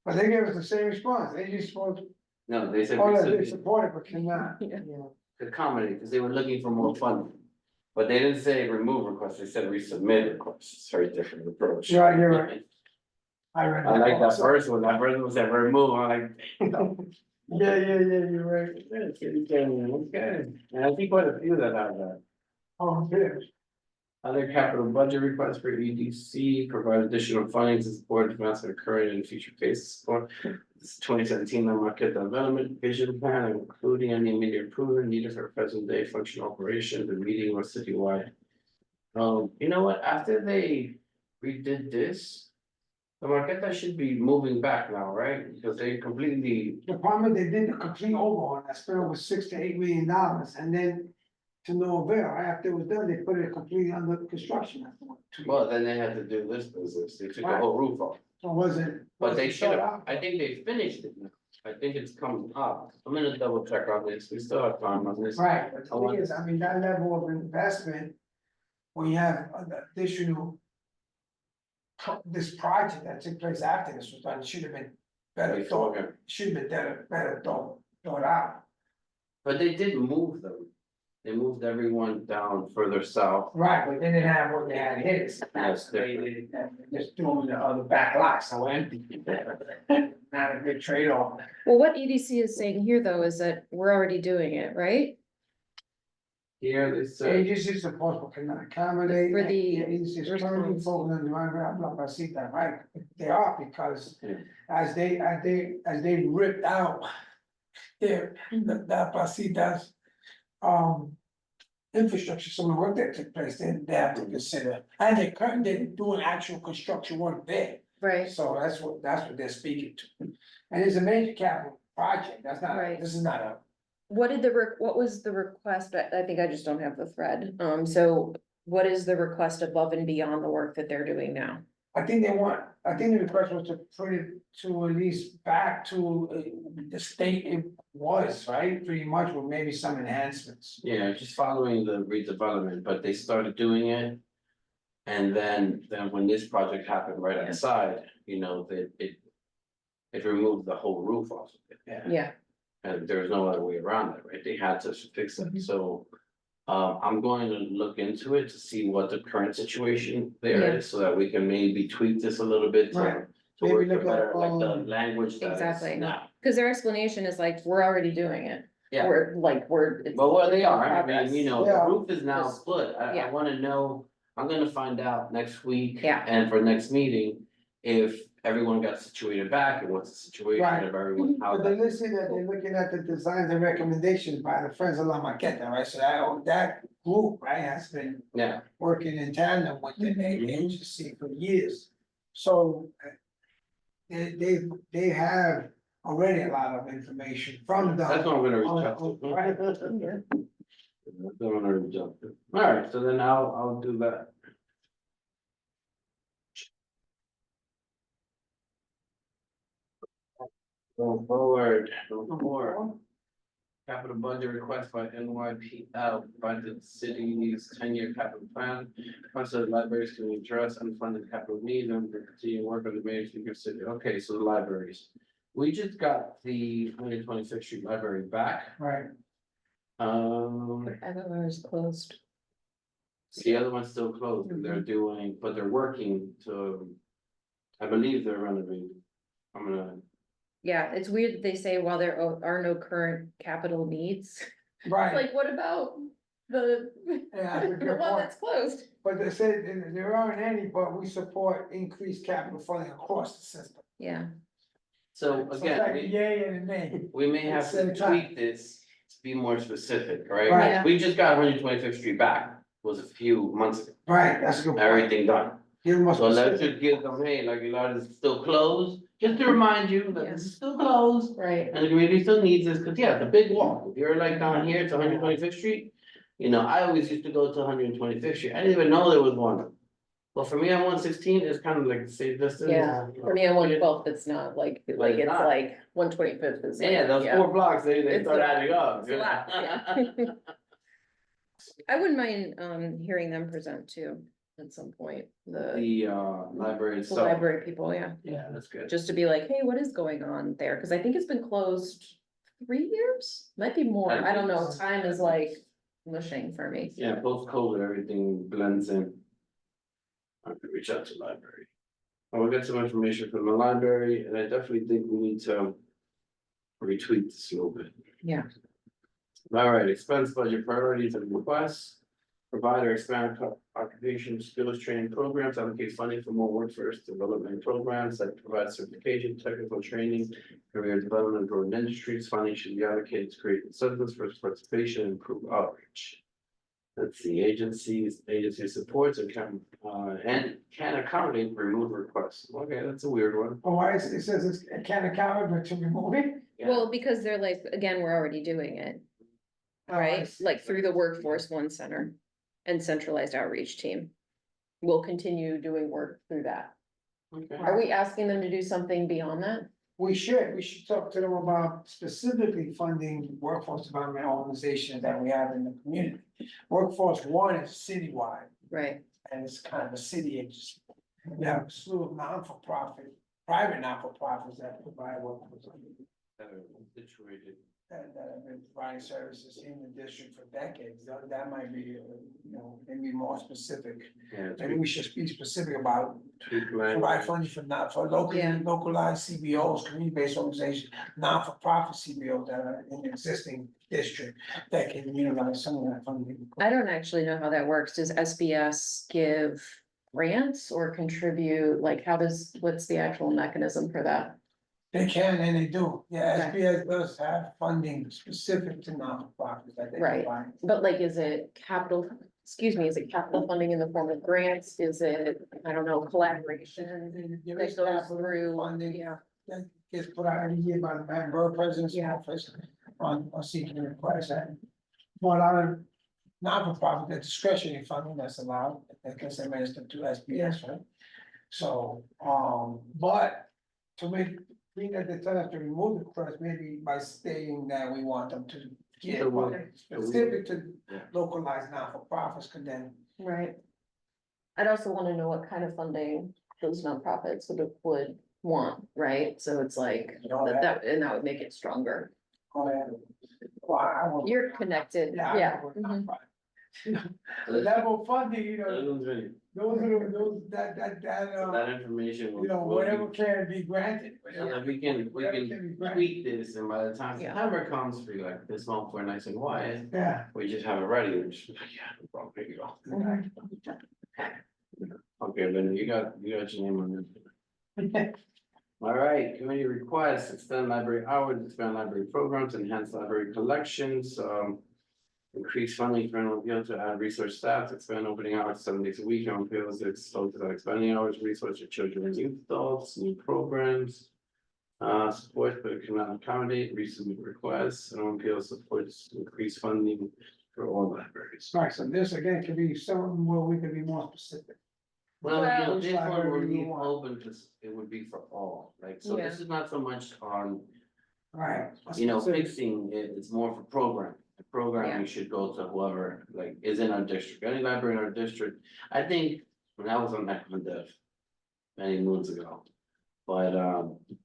But they gave us the same response, they just supposed, No, they said oh, we no, they should support it, but cannot. Yeah. accommodate because they were looking for more funding. But they didn't say remove requests, they said resubmit requests. It's a very different approach. Yeah, you're right. I read I like that also. first one. That first one said remove. I'm like. Yeah, you're right. Okay, and I think quite a few that have that. Oh, yeah. Other capital budget requests for EDC, provide additional funding to support advancement of current and future phases for this 2017 market development vision plan, including any immediate improvement needed for present day functional operations and meeting or citywide. You know what, after they redid this, the market should be moving back now, right? Because they completely, The problem, they did the complete overhaul, and I spent over $6 to $8 million, and then to no avail, after it was done, they put it completely under construction after what, 2 years. well, then they had to do this business, they took the whole roof off. So was it? But they was it should have, shut I out? think they finished it now. I think it's coming up. I'm gonna double check on this. We still have time on this. Right, but the thing is, I mean, that level of investment, when you have additional. This project that took place after this was done, should have been better thought, Okay. should have been better thought out. But they did move them. They moved everyone down further south. Right, but they didn't have what they had here, it's That's they just doing the other back lots, so empty. Not a good trade-off. Well, what EDC is saying here though is that we're already doing it, right? Here they say, Agencies is supposed to accommodate. For the Agencies currently response. focused on demand, blah, blah, see that, right? They are, because Yeah. as they ripped out their, the Placitas, infrastructure, some of the work that took place, they have to consider, and they're doing actual construction work there. Right. So that's what they're speaking to. And it's a major capital project, that's not, Right. this is not a. What did what was the request? I think I just don't have the thread. So what is the request above and beyond the work that they're doing now? I think the request was to put it to at least back to the state it was, right? Pretty much with maybe some enhancements. yeah, just following the redevelopment, but they started doing it. And then when this project happened right Yeah. outside, you know, that it removed the whole roof off of it. Yeah, And there's no other way around it, right? They had to fix it, Mhm. so. I'm going to look into it to see what the current situation there Yeah. is, so that we can maybe tweak this a little bit to. Right. To Maybe work look at, better, like the um, language that is exactly. now. because their explanation is like, we're already doing it. Yeah. We're like, it's But what they are, I progress. mean, you know, the Yeah. roof is now Just- split, I yeah. wanna know, I'm gonna find out next week. Yeah. And for next meeting, if everyone got situated back and what's the situation Right. of everyone, how But they that. listen that they're looking at the designs and recommendations by the Friends of La Maqueta, right? So that group, right, has been Yeah, working in tandem with the Mhm. agency for years. So they have already a lot of information from the. that's what I'm gonna reach out to. Right. That's what I'm gonna reach out to. Alright, so then I'll do that. Going forward, number 4. Capital budget request by NYPL by the city's 10-year capital plan. Council of libraries can address unfunded capital needs and continue work on the major figure city. Okay, so the libraries. We just got the 126th Street Library back. Right, Everywhere is closed. The other one's still closed and they're doing, but they're working to, I believe they're renovating. I'm gonna, Yeah, it's weird that they say while there are no current capital needs. right. Like, what about the, Yeah, that's a the good one point. that's closed. But they said there aren't any, but we support increased capital funding across the system. Yeah. So So it's again, like a yay and a nay. we may have to Same time. tweak this to be more specific, right? Right. Yeah. We just got 125th Street back, was a few months ago, Right, that's a good point. everything done. Give them a So let's specific. just give them, hey, like a lot of this is still closed, just to remind you that this is still closed. Right. And the community still needs this, cause yeah, the big walk, if you're like down here to 125th Street. You know, I always used to go to 125th Street, I didn't even know there was one. But for me on 116, it's kind of like the same distance. Yeah, for me on 112th, it's not like it's not. like 125th is. like, Yeah, those 4 blocks, they It's start a- adding up. it's a lot, yeah. I wouldn't mind hearing them present too at some point, the The library the itself. library people, yeah. Yeah, that's good. Just to be like, hey, what is going on there? Cause I think it's been closed 3 years, might be more, I don't know, time is like mushing for me. Yeah, post-COVID, everything blends in. I could reach out to the library. I will get some information from the library, and I definitely think we need to retweak this a little bit. Yeah. All right, expense budget priorities and requests. Provide or expand occupation skills training programs, allocate funding for more workforce development programs that provide certification, technical training, career development, growing industries. Funding should be allocated to create incentives for participation and improve outreach. Let's see, agency supports and can accommodate removal requests. Okay, that's a weird one. Oh, why it says it can't account, but to remove it? Well, because they're like, again, we're already doing it, Oh, I right? see. Like through the Workforce One Center and centralized outreach team. We'll continue doing work through that. Okay. Are we asking them to do something beyond that? We should talk to them about specifically funding workforce development organizations that we have in the community. Workforce One is citywide, Right. and it's kind of a city agency. We have a slew of non-for-profit, private non-for-profits that provide workforce. Situated. That have been providing services in the district for decades, that might be, maybe more specific. Yeah. Maybe we should be specific about Tweak provide language. funding for not, for locally, Yeah. localized CBOs, community-based organizations, non-for-profit CBOs that are in the existing district that can utilize some of that funding. I don't actually know how that works. Does SBS give grants or contribute? Like, what's the actual mechanism for that? They can and they do, yeah, Okay. SBS does have funding specific to non-for-profits that they Right. provide. But like, is it capital funding in the form of grants? Is it, I don't know, collaboration? There That is goes capital through, funding yeah, that gets put out every year by the borough president's Yeah. office on seeking requests and. For a lot of non-for-profit, the discretionary funding that's allowed, because they minister to SBS, right? So, but to make, we need to tell us to remove the request, maybe by stating that we want them to get So we'll- funding specific to Yeah. localized non-for-profits, could then. right. I'd also wanna know what kind of funding those nonprofits would want, right? So it's like, You know, and that would make it stronger. go ahead. Well, I won't- You're connected, Yeah. I yeah. work mhm. nonprofit. The level of funding, That one's really- those are those, that, That information will. will be- whatever can be granted. So whatever- that we can whatever can be granted. tweak this, and by the time Yeah. September comes, we like this month, we're nice and quiet, Yeah. we just have it ready, we're just like, yeah, no problem, here you go. Mhm. Okay, Linda, you got your name on this. All right, committee requests, extend library hours, expand library programs, enhance library collections, increase funding for animal appeal to add resource staff, expand opening hours 7 days a week, animal appeals, it's focused on expanding hours, resource for children and youth adults, new programs. Support but cannot accommodate recent requests, animal appeal supports increased funding for all libraries. Right, so this again could be something where we could be more specific. Well, Well, this one library would you be want. open to, it would be for all, like, so this Yeah. is not so much on, Right. fixing it, it's more for programming. The programming Yeah. should go to whoever, like, is in our district, any library in our district. I think, when I was on that dev many moons ago. But,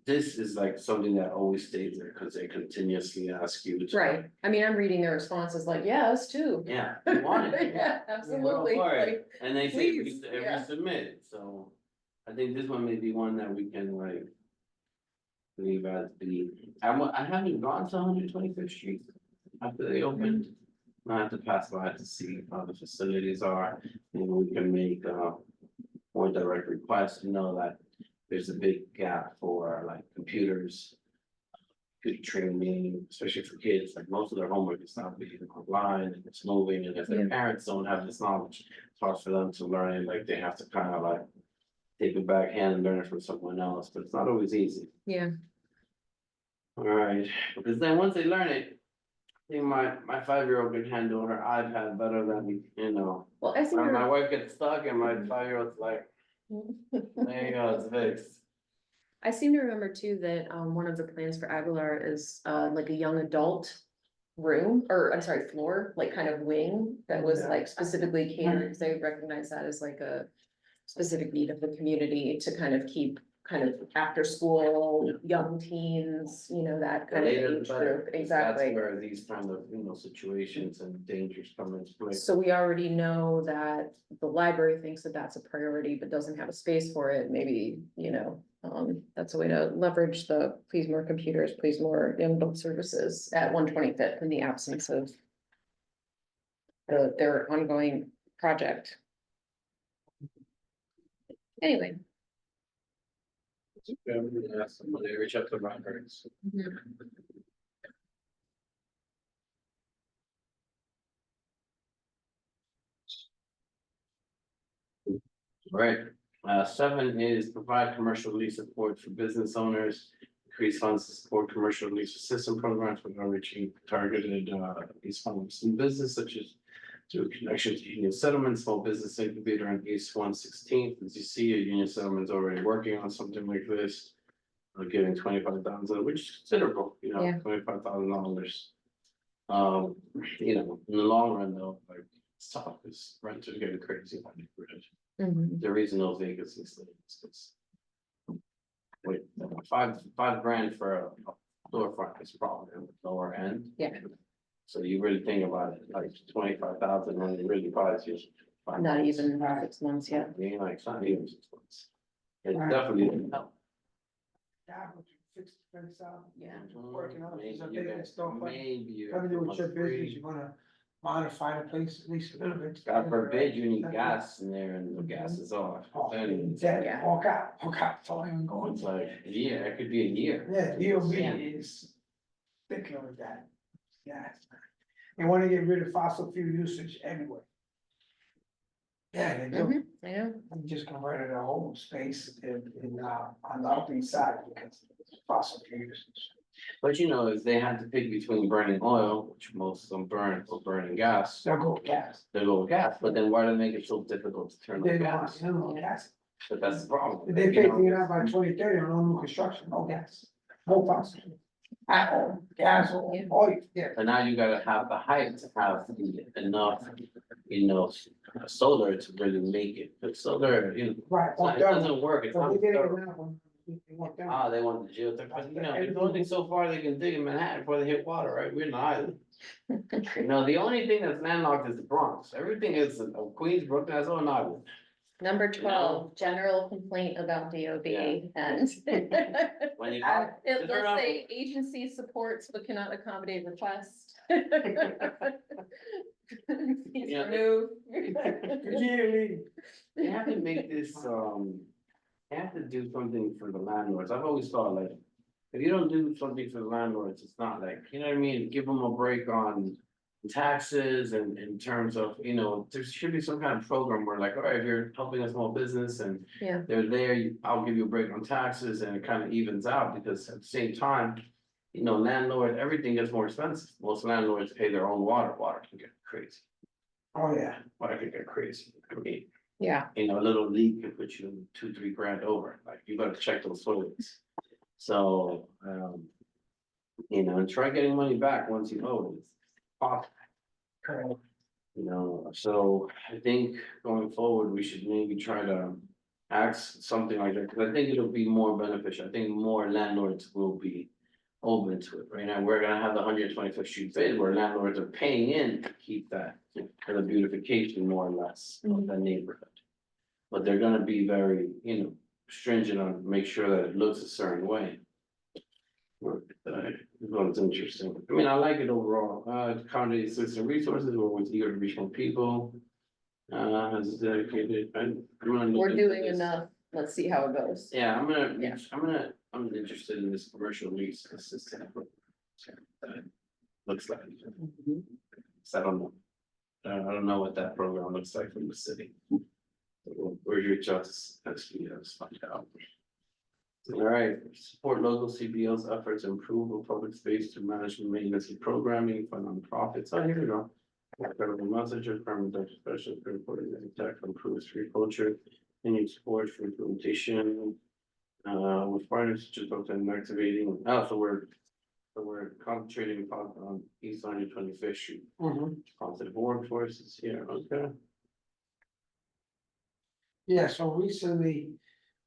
this is like something that always stays there, cause they continuously ask you to. Right, I mean, I'm reading their responses like, yeah, us too. Yeah, you want it. Yeah, We're all absolutely, for it. like, And they say please, every yeah. submit, so I think this one may be one that we can like. Leave as the, I haven't gone to 125th Street after they opened. I have to pass by to see how the facilities are, maybe we can make, more direct requests, to know that there's a big gap for like computers. Computer training, especially for kids, like most of their homework is not being online and it's moving, and if their parents don't have this knowledge, it's hard for them to learn it, like they have to kind of like. Take it backhand and learn it from someone else, but it's not always easy. Yeah. Alright, because then once they learn it, I think my 5-year-old can handle her iPad better than, you know. Well, I seem When my to, wife gets stuck and my 5-year-old's like, there you go, it's fixed. I seem to remember too that, one of the plans for Aguilar is, like a young adult room, or I'm sorry, floor, like kind of wing that was like specifically catered, because they recognize that as like a specific need of the community to kind of keep kind of after school, young teens, you know, that The kind of later the age better, group, because exactly. that's where these kind of, you know, situations and dangers come into play. So we already know that the library thinks that that's a priority, but doesn't have a space for it, maybe, you know, that's a way to leverage the please more computers, please more young adult services at 125th in the absence of their ongoing project. Anyway. Yeah, I'm gonna ask somebody to reach out to libraries. Right, 7 is provide commercial lease support for business owners. Increase funds to support commercial lease assistance programs with reaching targeted, these funds in business such as. Through connection to union settlement, small business incubator on East 116th, as you see, a union settlement's already working on something like this. Giving 25,000, which is considerable, you know, Yeah. $25,000. You know, in the long run though, like, it's tough, because rents are getting crazy in my neighborhood. Mhm. There is no vacancies, it's. Wait, five grand for a storefront is probably on the lower end. Yeah. So you really think about it, like 25,000, and it really buys you. 5 Not months. even 6 months yet. Yeah, like, it's not even 6 months. It Right. definitely didn't help. Yeah, but you fix the fence out. Yeah. Working on it, Maybe so you they can guys- still maybe you Coming guys in with your want free. business, you're gonna modify the place at least a little bit. God forbid you need gas in there and the gas is off. Oh, Then dead, walk out, it's all even going. it's like, yeah, it could be a year. Yeah, DOB Yeah. is thinking with that. Yeah. They wanna get rid of fossil fuel usage anyway. Yeah, they do. Mhm, I know. I'm just converted a whole space on the upper east side because of fossil fuel usage. But you know, if they had to pick between burning oil, which most of them burn, or burning gas, They'll go with gas. they go with gas, but then why do they make it so difficult to turn They on don't gas? want gas. But that's the problem. They you know? figuring it out by 2030 on all new construction, no gas, no fossil. At all, gas or Yeah. oil, yeah. But now you gotta have the height to have enough, you know, solar to really make it, but solar, you know. Right. it's not- It doesn't work, it's So not. they get it thorough. now, they want that. Ah, they want the geotech, but you know, there's only so far they can dig in Manhattan before they hit water, right? We're in the island. You know, the only thing that's landlocked is the Bronx. Everything is Queens, Brooklyn, that's all an island. Number 12, general complaint about DOB and. When you. It does say agency supports but cannot accommodate request. Please Yeah. remove. They have to make this, they have to do something for the landlords. I've always thought like, if you don't do something for the landlords, it's not like, you know what I mean? Give them a break on taxes and in terms of, you know, there should be some kind of program where like, all right, if you're helping a small business and Yeah. they're there, I'll give you a break on taxes, and it kind of evens out, because at the same time, you know, landlord, everything gets more expensive. Most landlords pay their own water. Water can get crazy. Oh, yeah. Water can get crazy. I mean, Yeah, you know, a little leak could put you 2-3 grand over, like you gotta check those toilets. So, you know, and try getting money back once you owe it. It's possible. Correct. You know, so I think going forward, we should maybe try to ask something like that, because I think it'll be more beneficial. I think more landlords will be open to it. Right now, we're gonna have the 125th Street bid where landlords are paying in to keep that for the beautification more or less of the neighborhood. But they're gonna be very, you know, stringent on make sure that it looks a certain way. This one's interesting. I mean, I like it overall. County system resources, we're with eager to reach more people. Has dedicated, We're doing enough, let's see how it goes. Yeah, Yeah. I'm interested in this commercial lease assistant. Looks like. So I don't know. I don't know what that program looks like from the city. We're your justice, let's find out. All right, support local CBL's efforts to improve the public space to management, maintenance and programming for nonprofits. Oh, here we go. Incredible message of permanent special reporting that attack improves free culture, and support for implementation. With partners just about and activating, so we're concentrating on East 125th Street. Positive workforce is here, okay. Yeah, so recently,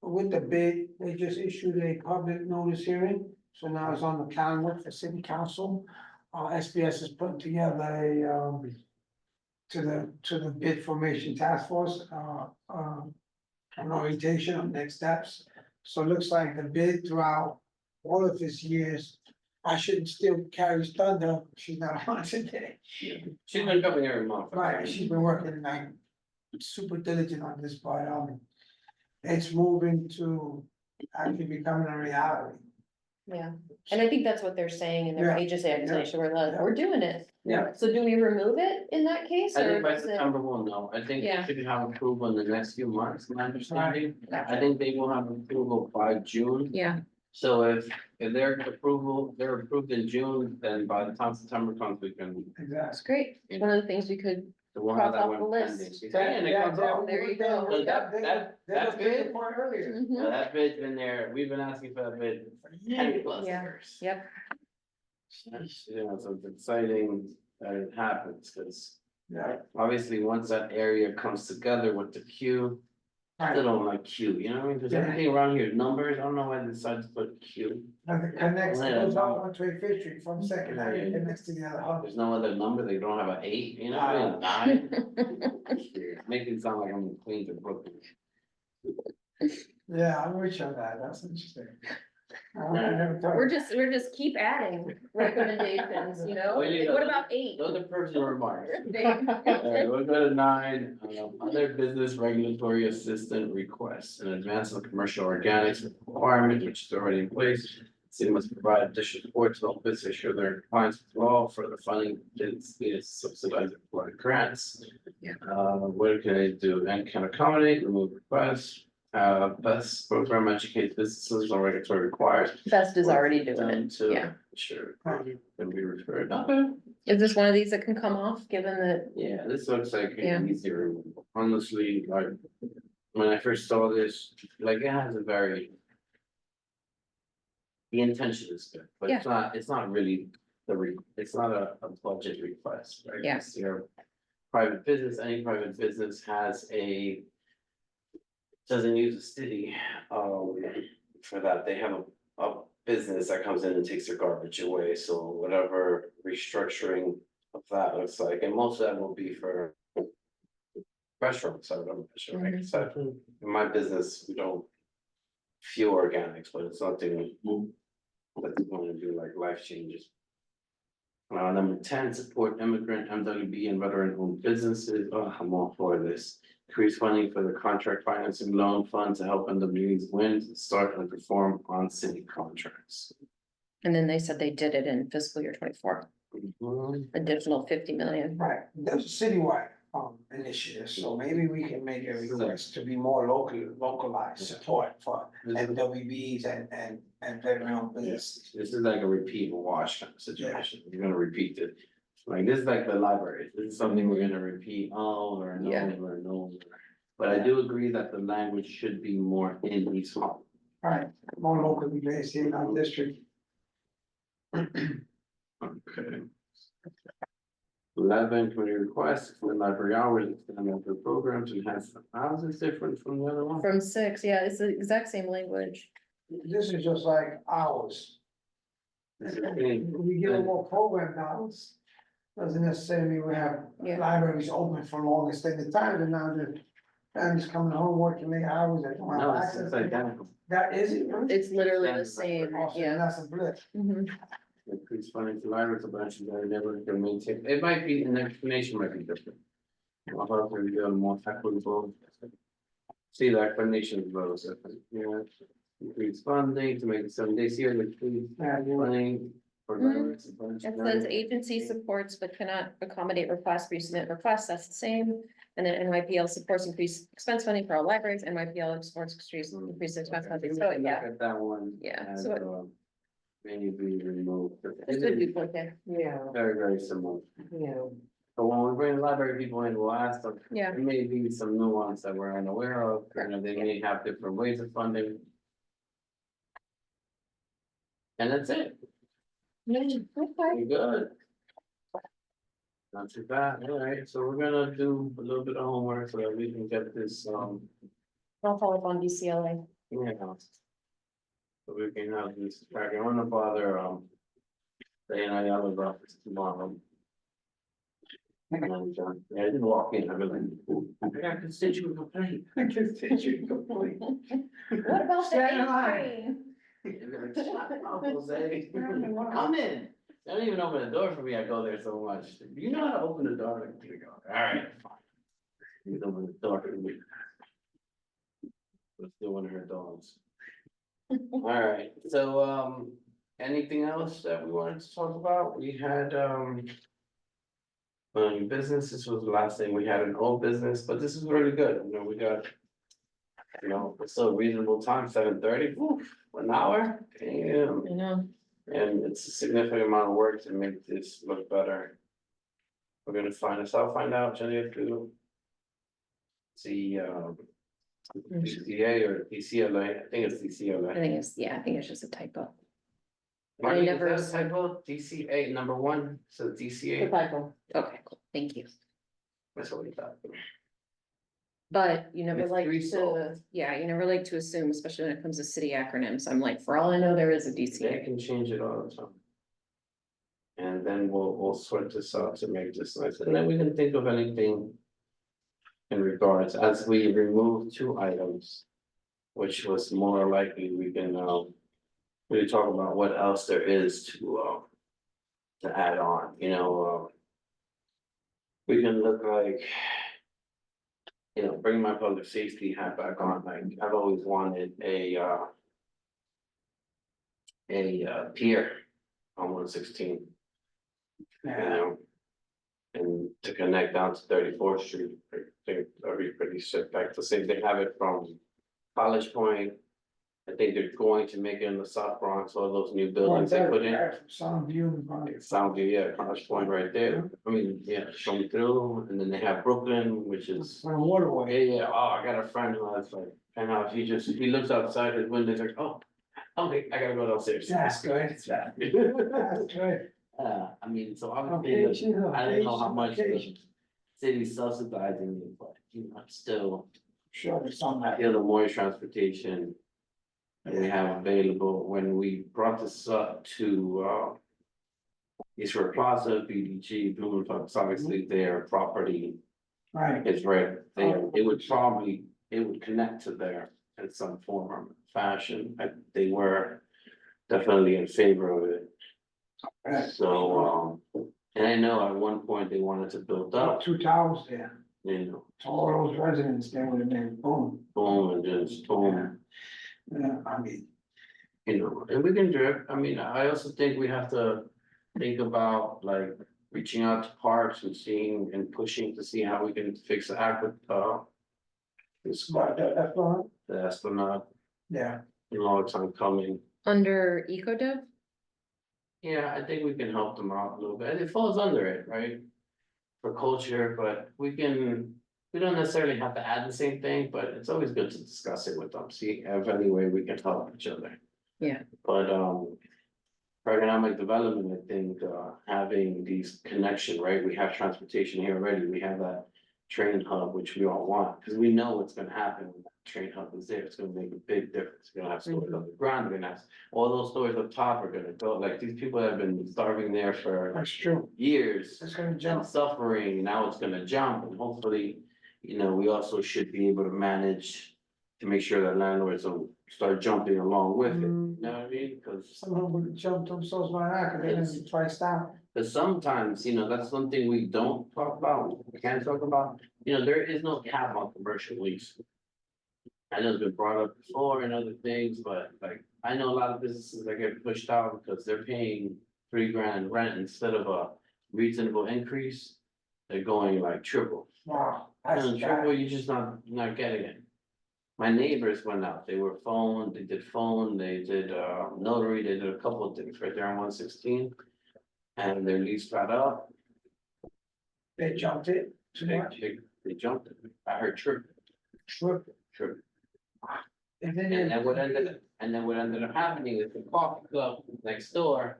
with the bid, they just issued a public notice hearing, so now it's on the calendar for city council. SBS is putting together a, to the bid formation task force, an orientation on next steps. So it looks like the bid throughout all of his years, I shouldn't steal Carrie's thunder, she's not on today. She's been coming every month. Right, she's been working like super diligent on this, but it's moving to actually becoming a reality. Yeah, and I think that's what they're saying in their Yeah. agency accusation, we're like, we're doing it. Yeah. So do we remove it in that case, I or think by is it? September we'll know. I think they Yeah. should have approval in the next few months, my understanding. Gotcha. I think they will have approval by June. Yeah, So if they're approved in June, then by the time September comes, we can. Exactly. that's great, one of the things we could, So we'll have Cross that off the one list. pending. Yeah, and it comes off. There you go. So that's good. Earlier. Mhm. That bid's been there. We've been asking for that bid for 10 plus Yeah. years. Yep, Yeah, so it's exciting that it happens, because Yeah. obviously, once that area comes together with the queue. I still don't like Q, you know what I mean? Because Yeah. everything around here is numbers. I don't know why they decided to put Q. Like it connects, Yeah. goes all on 25th Street from Second Avenue, connects to the other hub. There's no other number. They don't have an 8, you know, what I mean? 9. Make it sound like I'm in Queens or Brooklyn. Yeah, I'm with you on that, that's interesting. I never thought- we're just keep adding recommendations, you know, Well, you what know, about 8? Those are personal remarks. They- Alright, we'll go to 9, other business regulatory assistant requests in advance of commercial organics requirement, which is already in place. City must provide additional support to all business ensure their compliance with law for the funding is subsidized by grants. Yeah. What can I do? And can accommodate, remove requests, best program educate businesses on regulatory requires. Best is already doing Them it, to- yeah. Sure, can be referred. Okay. Is this one of these that can come off, given that, Yeah, this looks like Yeah. an easier, honestly, like, when I first saw this, like, it has a very. The intention is good, but it's not really it's not a budget request, right? Yeah. It's your private business, any private business has a. Doesn't use a city, for that, they have a business that comes in and takes their garbage away, so whatever restructuring of that looks like, and most of that will be for. Restaurants, I would imagine, right? So in my business, we don't. Fuel organics, but it's something that's going to do like life changes. Number 10, support immigrant, MWB and veteran owned businesses. Oh, I'm all for this. Increase funding for the contract financing loan fund to help MWBs win, start and perform on city contracts. and then they said they did it in fiscal year 24, additional 50 million. Right, that's a citywide initiative, so maybe we can make a request to be more localized support for MWBs and veteran businesses. This is like a repeat and wash kind of situation. You're gonna repeat it. Like, this is like the library. This is something we're gonna repeat over and Yeah. over and over. But I do agree that the language should be more in East Harlem. Right, more locally based in our district. Okay. 11, committee requests for library hours, extend the programs, enhance. How is this different from the other one? From 6, yeah, it's the exact same language. This is just like ours. We give them more program hours. Doesn't necessarily mean we have Yeah. libraries open for long extended time, and now Families coming home working late hours that don't have No, access. it's to- identical. That is it, really? It's literally the That's same, Also, yeah. that's a blip. Mhm. Increase funding to libraries, a bunch of that never can maintain, it might be, an explanation might be different. I'll have to do more equitable. See, the explanation is those, yeah, increase funding to make it 7 days here, like, please, Yeah, you're right. funding. For libraries, a bunch It of says that. agency supports but cannot accommodate requests, resubmit requests, that's the same. And then NYPL supports increased expense funding for all libraries, NYPL supports increased expense Okay, funding, we so can look yeah. at that one. Yeah, and, so it- maybe remove. It's a duplicate, Yeah, Very, very similar. yeah. But when we bring library people in, we'll ask them, yeah. there may be some nuance that we're unaware of, you know, they Correct, may have different ways of funding. And that's it, Okay. pretty good. Not too bad, alright, so we're gonna do a little bit of homework so that we can get this, I'll follow up on DCLA. yeah. So we can have this, I don't wanna bother, they and I other office tomorrow. And, yeah, I didn't walk in, I was like, "Ooh, I got a constituent complaint." Constituent complaint. What about the Stand in A line. train? Like, "Shut up, Jose. Come in. They don't even open the door for me, I go there so much. You know how to open the door, like, here we go, alright, fine. You open the door for me. Let's do one of her dogs. Alright, so, anything else that we wanted to talk about? We had, business, this was the last thing, we had an old business, but this is really good, you know, we got. You know, it's still a reasonable time, 7:30, an hour, damn. I know. And it's a significant amount of work to make this look better. We're gonna find this, I'll find out, Jenny, if you. See, DCA or DCLA, I think it's I DCLA. think I think it's just a typo. Marty, never is that a typo? DCA number 1, so DCA, Okay, cool, thank you. that's what we thought. But you never It's like three to, solved. yeah, you never like to assume, especially when it comes to city acronyms. I'm like, for all I know, there is a They DCA. can change it all the time. And then we'll sort this out to make this nice, and then we can think of anything. In regards, as we remove 2 items. Which was more likely we can, really talk about what else there is to add on, you know, we can look like. You know, bring my public safety hat back on, like, I've always wanted a pier on 116. You know. And to connect down to 34th Street, I think that'd be pretty sick, like the same, they have it from College Point. I think they're going to make it in the South Bronx, all those new buildings they put in. Some view. Soundview, yeah, College Point right there, I mean, yeah, show me through, and then they have Brooklyn, which is. On a waterway. Yeah, oh, I got a friend who has like, penthouse, he looks outside his window, he's like, oh, okay, I gotta go downstairs. That's good. That's good. I mean, so obviously, Location, I don't know how location, much the location. city's subsidizing it, but you know, still, Sure, there's some that. feel the more transportation. That we have available, when we brought this up to, East River Plaza, BDG, Blumenthal, obviously their property Right. is right there, it would connect to there in some form or fashion, they were definitely in favor of it. Right. So, and I know at one point they wanted to build up, 2 towers there, you know, all those residents there would have been boom. boom, and just boom, Yeah, I mean, you know, and we can drip, I mean, I also think we have to think about like. Reaching out to parks and seeing and pushing to see how we can fix the this, that's fine. the Esplanade, Yeah, you know, it's coming. Under EcoDev? Yeah, I think we can help them out a little bit, it falls under it, right? For culture, but we don't necessarily have to add the same thing, but it's always good to discuss it with them, see if any way we can help each other. Yeah. But, for economic development, I think, having these connection, right, we have transportation here already, we have that. Train hub, which we all want, because we know what's gonna happen when that train hub is there, it's gonna make a big difference, you're gonna have stores on the ground, you're gonna have. All those stores up top are gonna go, like, these people have been starving there for that's true. years. It's gonna And jump. suffering, now it's gonna jump, and hopefully, you know, we also should be able to manage to make sure that landlords don't start jumping along with it, you know what I mean? Cause Someone would jump themselves by that, because they're priced out. Cause sometimes, you know, that's something we don't talk about, we can't talk about, you know, there is no cap on commercial lease. I know it's been brought up before and other things, but like, I know a lot of businesses that get pushed out because they're paying $3,000 rent instead of a reasonable increase. They're going like triple, Wow, that's and triple, bad. you're just not getting it. My neighbors went out, they were phone, they did notary, they did a couple of things right there on 116. And their lease got up, They jumped it too they, much. they jumped it, I heard triple, Sure. triple. And then And then what ended up happening is the coffee club next door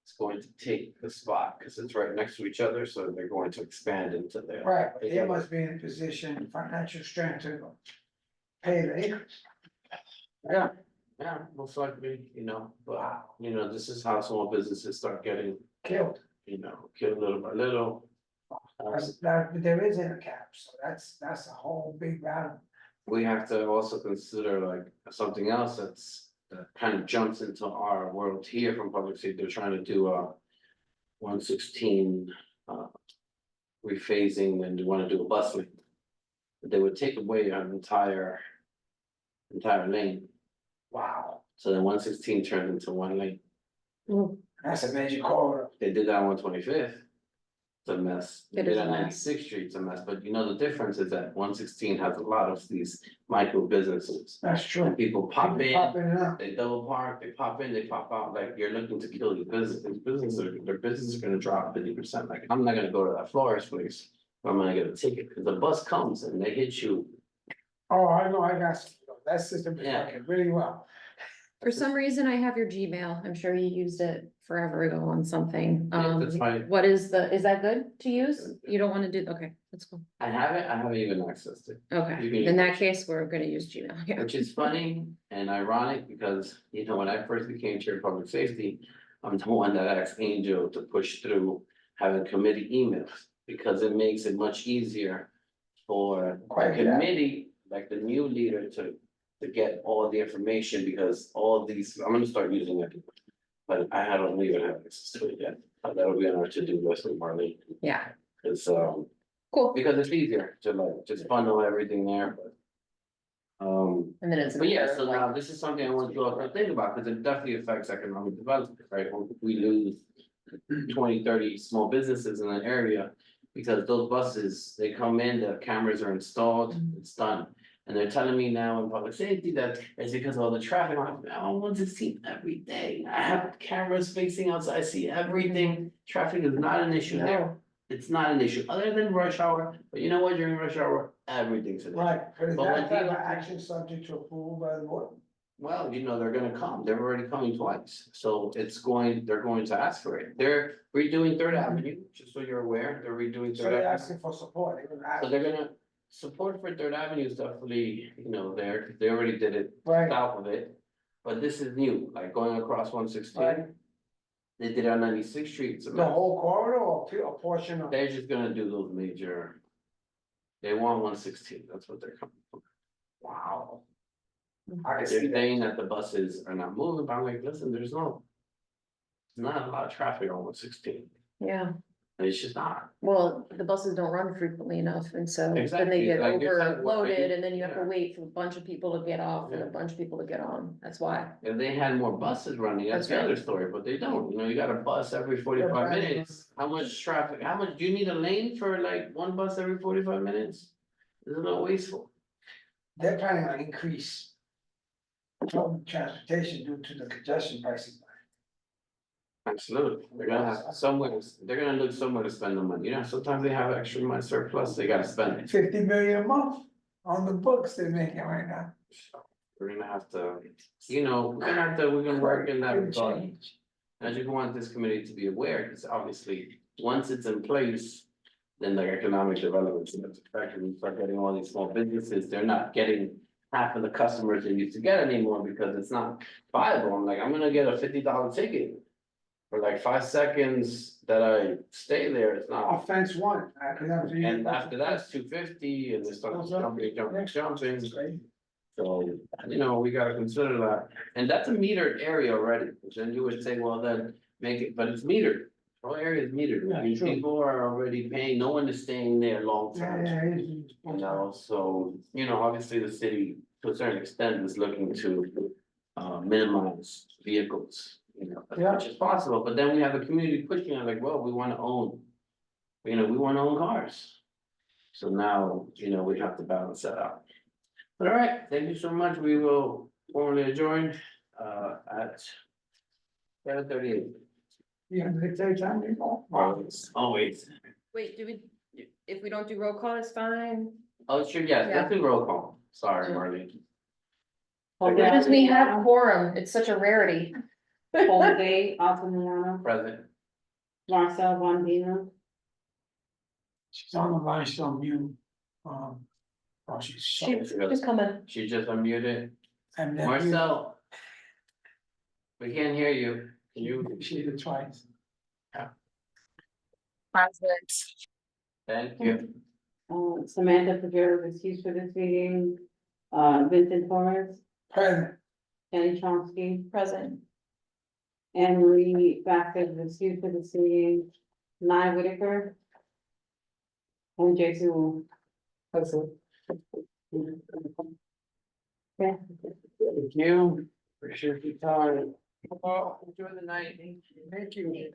is going to take the spot, cause it's right next to each other, so they're going to expand into there. Right, but they must be in a position, financial strength to pay the increase. Yeah, most likely, you know, but, you know, this is how small businesses start getting, Killed. you know, killed little by little. But there isn't a cap, so that's a whole big battle. We have to also consider like something else that kind of jumps into our world here from public safety. They're trying to do a 116 rephasing, and they want to do a bus lane. They would take away an entire lane, Wow, so then 116 turned into one lane. that's a major corridor. They did that on 125th. It's a mess. They It did is a on mess. 96th Street, it's a mess, but you know, the difference is that 116 has a lot of these micro businesses. That's true. And people pop People in, popping it up. they double park, they pop in, they pop out, like you're looking to kill your business. Their business is gonna drop 50%. Like, I'm not gonna go to that florist place. But I'm gonna get a ticket, cause the bus comes and they hit you. Oh, I know, I got some, that system is Yeah. working really well. For some reason, I have your Gmail. I'm sure you used it forever ago on something. Yeah, that's fine. What is is that good to use? You don't wanna do, okay, that's cool. I haven't even accessed it, You Okay, can in use that it. case, we're gonna use Gmail, yeah. which is funny and ironic because, you know, when I first became chair of public safety. I'm the one that asked Angel to push through having committee emails, because it makes it much easier. For Quite, the yeah. committee, like the new leader to get all the information, because all these, I'm gonna start using it. But I don't even have access to it yet, that'll be on our to-do list with Marlene, Yeah, it's cool. because it's easier to like just bundle everything there, but. And then it's. But yeah, so now this is something I want you all to think about, because it definitely affects economic development, right? When we lose 20, 30 small businesses in an area. Because those buses, they come in, the cameras are installed, it's done. And they're telling me now in public safety that it's because of all the traffic. I want to see every day. I have cameras facing outside, I see everything. Traffic is not an issue there. It's not an issue, other than rush hour, but you know what, during rush hour, everything's an issue. Right, but is But when that type of DOT action subject to approval by the board? Well, you know, they're gonna come, they're already coming twice, so they're going to ask for it, they're redoing Third Avenue, just so you're aware, they're redoing So Third they're Avenue. asking for support, they're gonna ask. So they're gonna, support for Third Avenue is definitely, you know, there, 'cause they already did it Right, south of it. But this is new, like going across 116. right, They did it on 96th Street, it's a the mess. whole corridor or a portion of? They're just gonna do those major. They want 116, that's what they're coming for. Wow. I can They're see that. saying that the buses are not moving, but I'm like, listen, there's not a lot of traffic on 116, Yeah, and it's just not. well, the buses don't run frequently enough, and so then they Exactly, get like you're saying, overloaded, and then you have to yeah. wait for a bunch of people to get off and a Yeah. bunch of people to get on, that's why. If they had more buses running, that's That's the right. other story, but they don't, you know, you got a bus every 45 right. minutes. How much traffic, how much, do you need a lane for like one bus every 45 minutes? It's a little wasteful. They're planning on increase public transportation due to the congestion pricing. Absolutely, they're gonna have somewhere, they're gonna look somewhere to spend the money, you know, sometimes they have extra money surplus, they gotta spend it. 50 million a month on the books they're making right now. We're gonna have to, you know, we're gonna work in that Big regard. change. I just want this committee to be aware, because obviously, once it's in place. Then the economic development is affected, we start getting all these small businesses, they're not getting half of the customers they used to get anymore because it's not viable. I'm like, I'm gonna get a $50 ticket. for like 5 seconds that I stay there, it's not. Offense one. And after that, it's 250 and they start jumping. So, we gotta consider that, and that's a metered area already, which then you would say, well, then make it, but it's metered. Whole area is metered, I mean, Yeah, true. people are already paying, no one is staying there long term. So, obviously the city, to a certain extent, is looking to minimize vehicles, as much as possible, but then we have the community pushing it like, well, we wanna own. We wanna own cars. So now, we have to balance that out. But all right, thank you so much, we will formally adjourn at 7:38. Yeah, they take time, you know. Always. Wait, if we don't do roll call, it's fine? Oh, sure, yes, Yeah. let's do roll call, sorry, Marlene. Because we have quorum, it's such a rarity. Jose Altamano, Present. Marcel Bondino. She's on the line, she's on mute. She's. Just come in. She just unmuted. And then Marcel. We can't hear you. Can you? she did it twice. Present. Thank you. Samantha Figueroa is excused for this meeting. Vincent Torres, Present. Jenny Chomsky, Present. Anne Marie Vasquez is excused for this meeting. Nye Whitaker. And Jason Wu. Present. Yeah. Thank you. Appreciate your time. Enjoy the night. Thank you.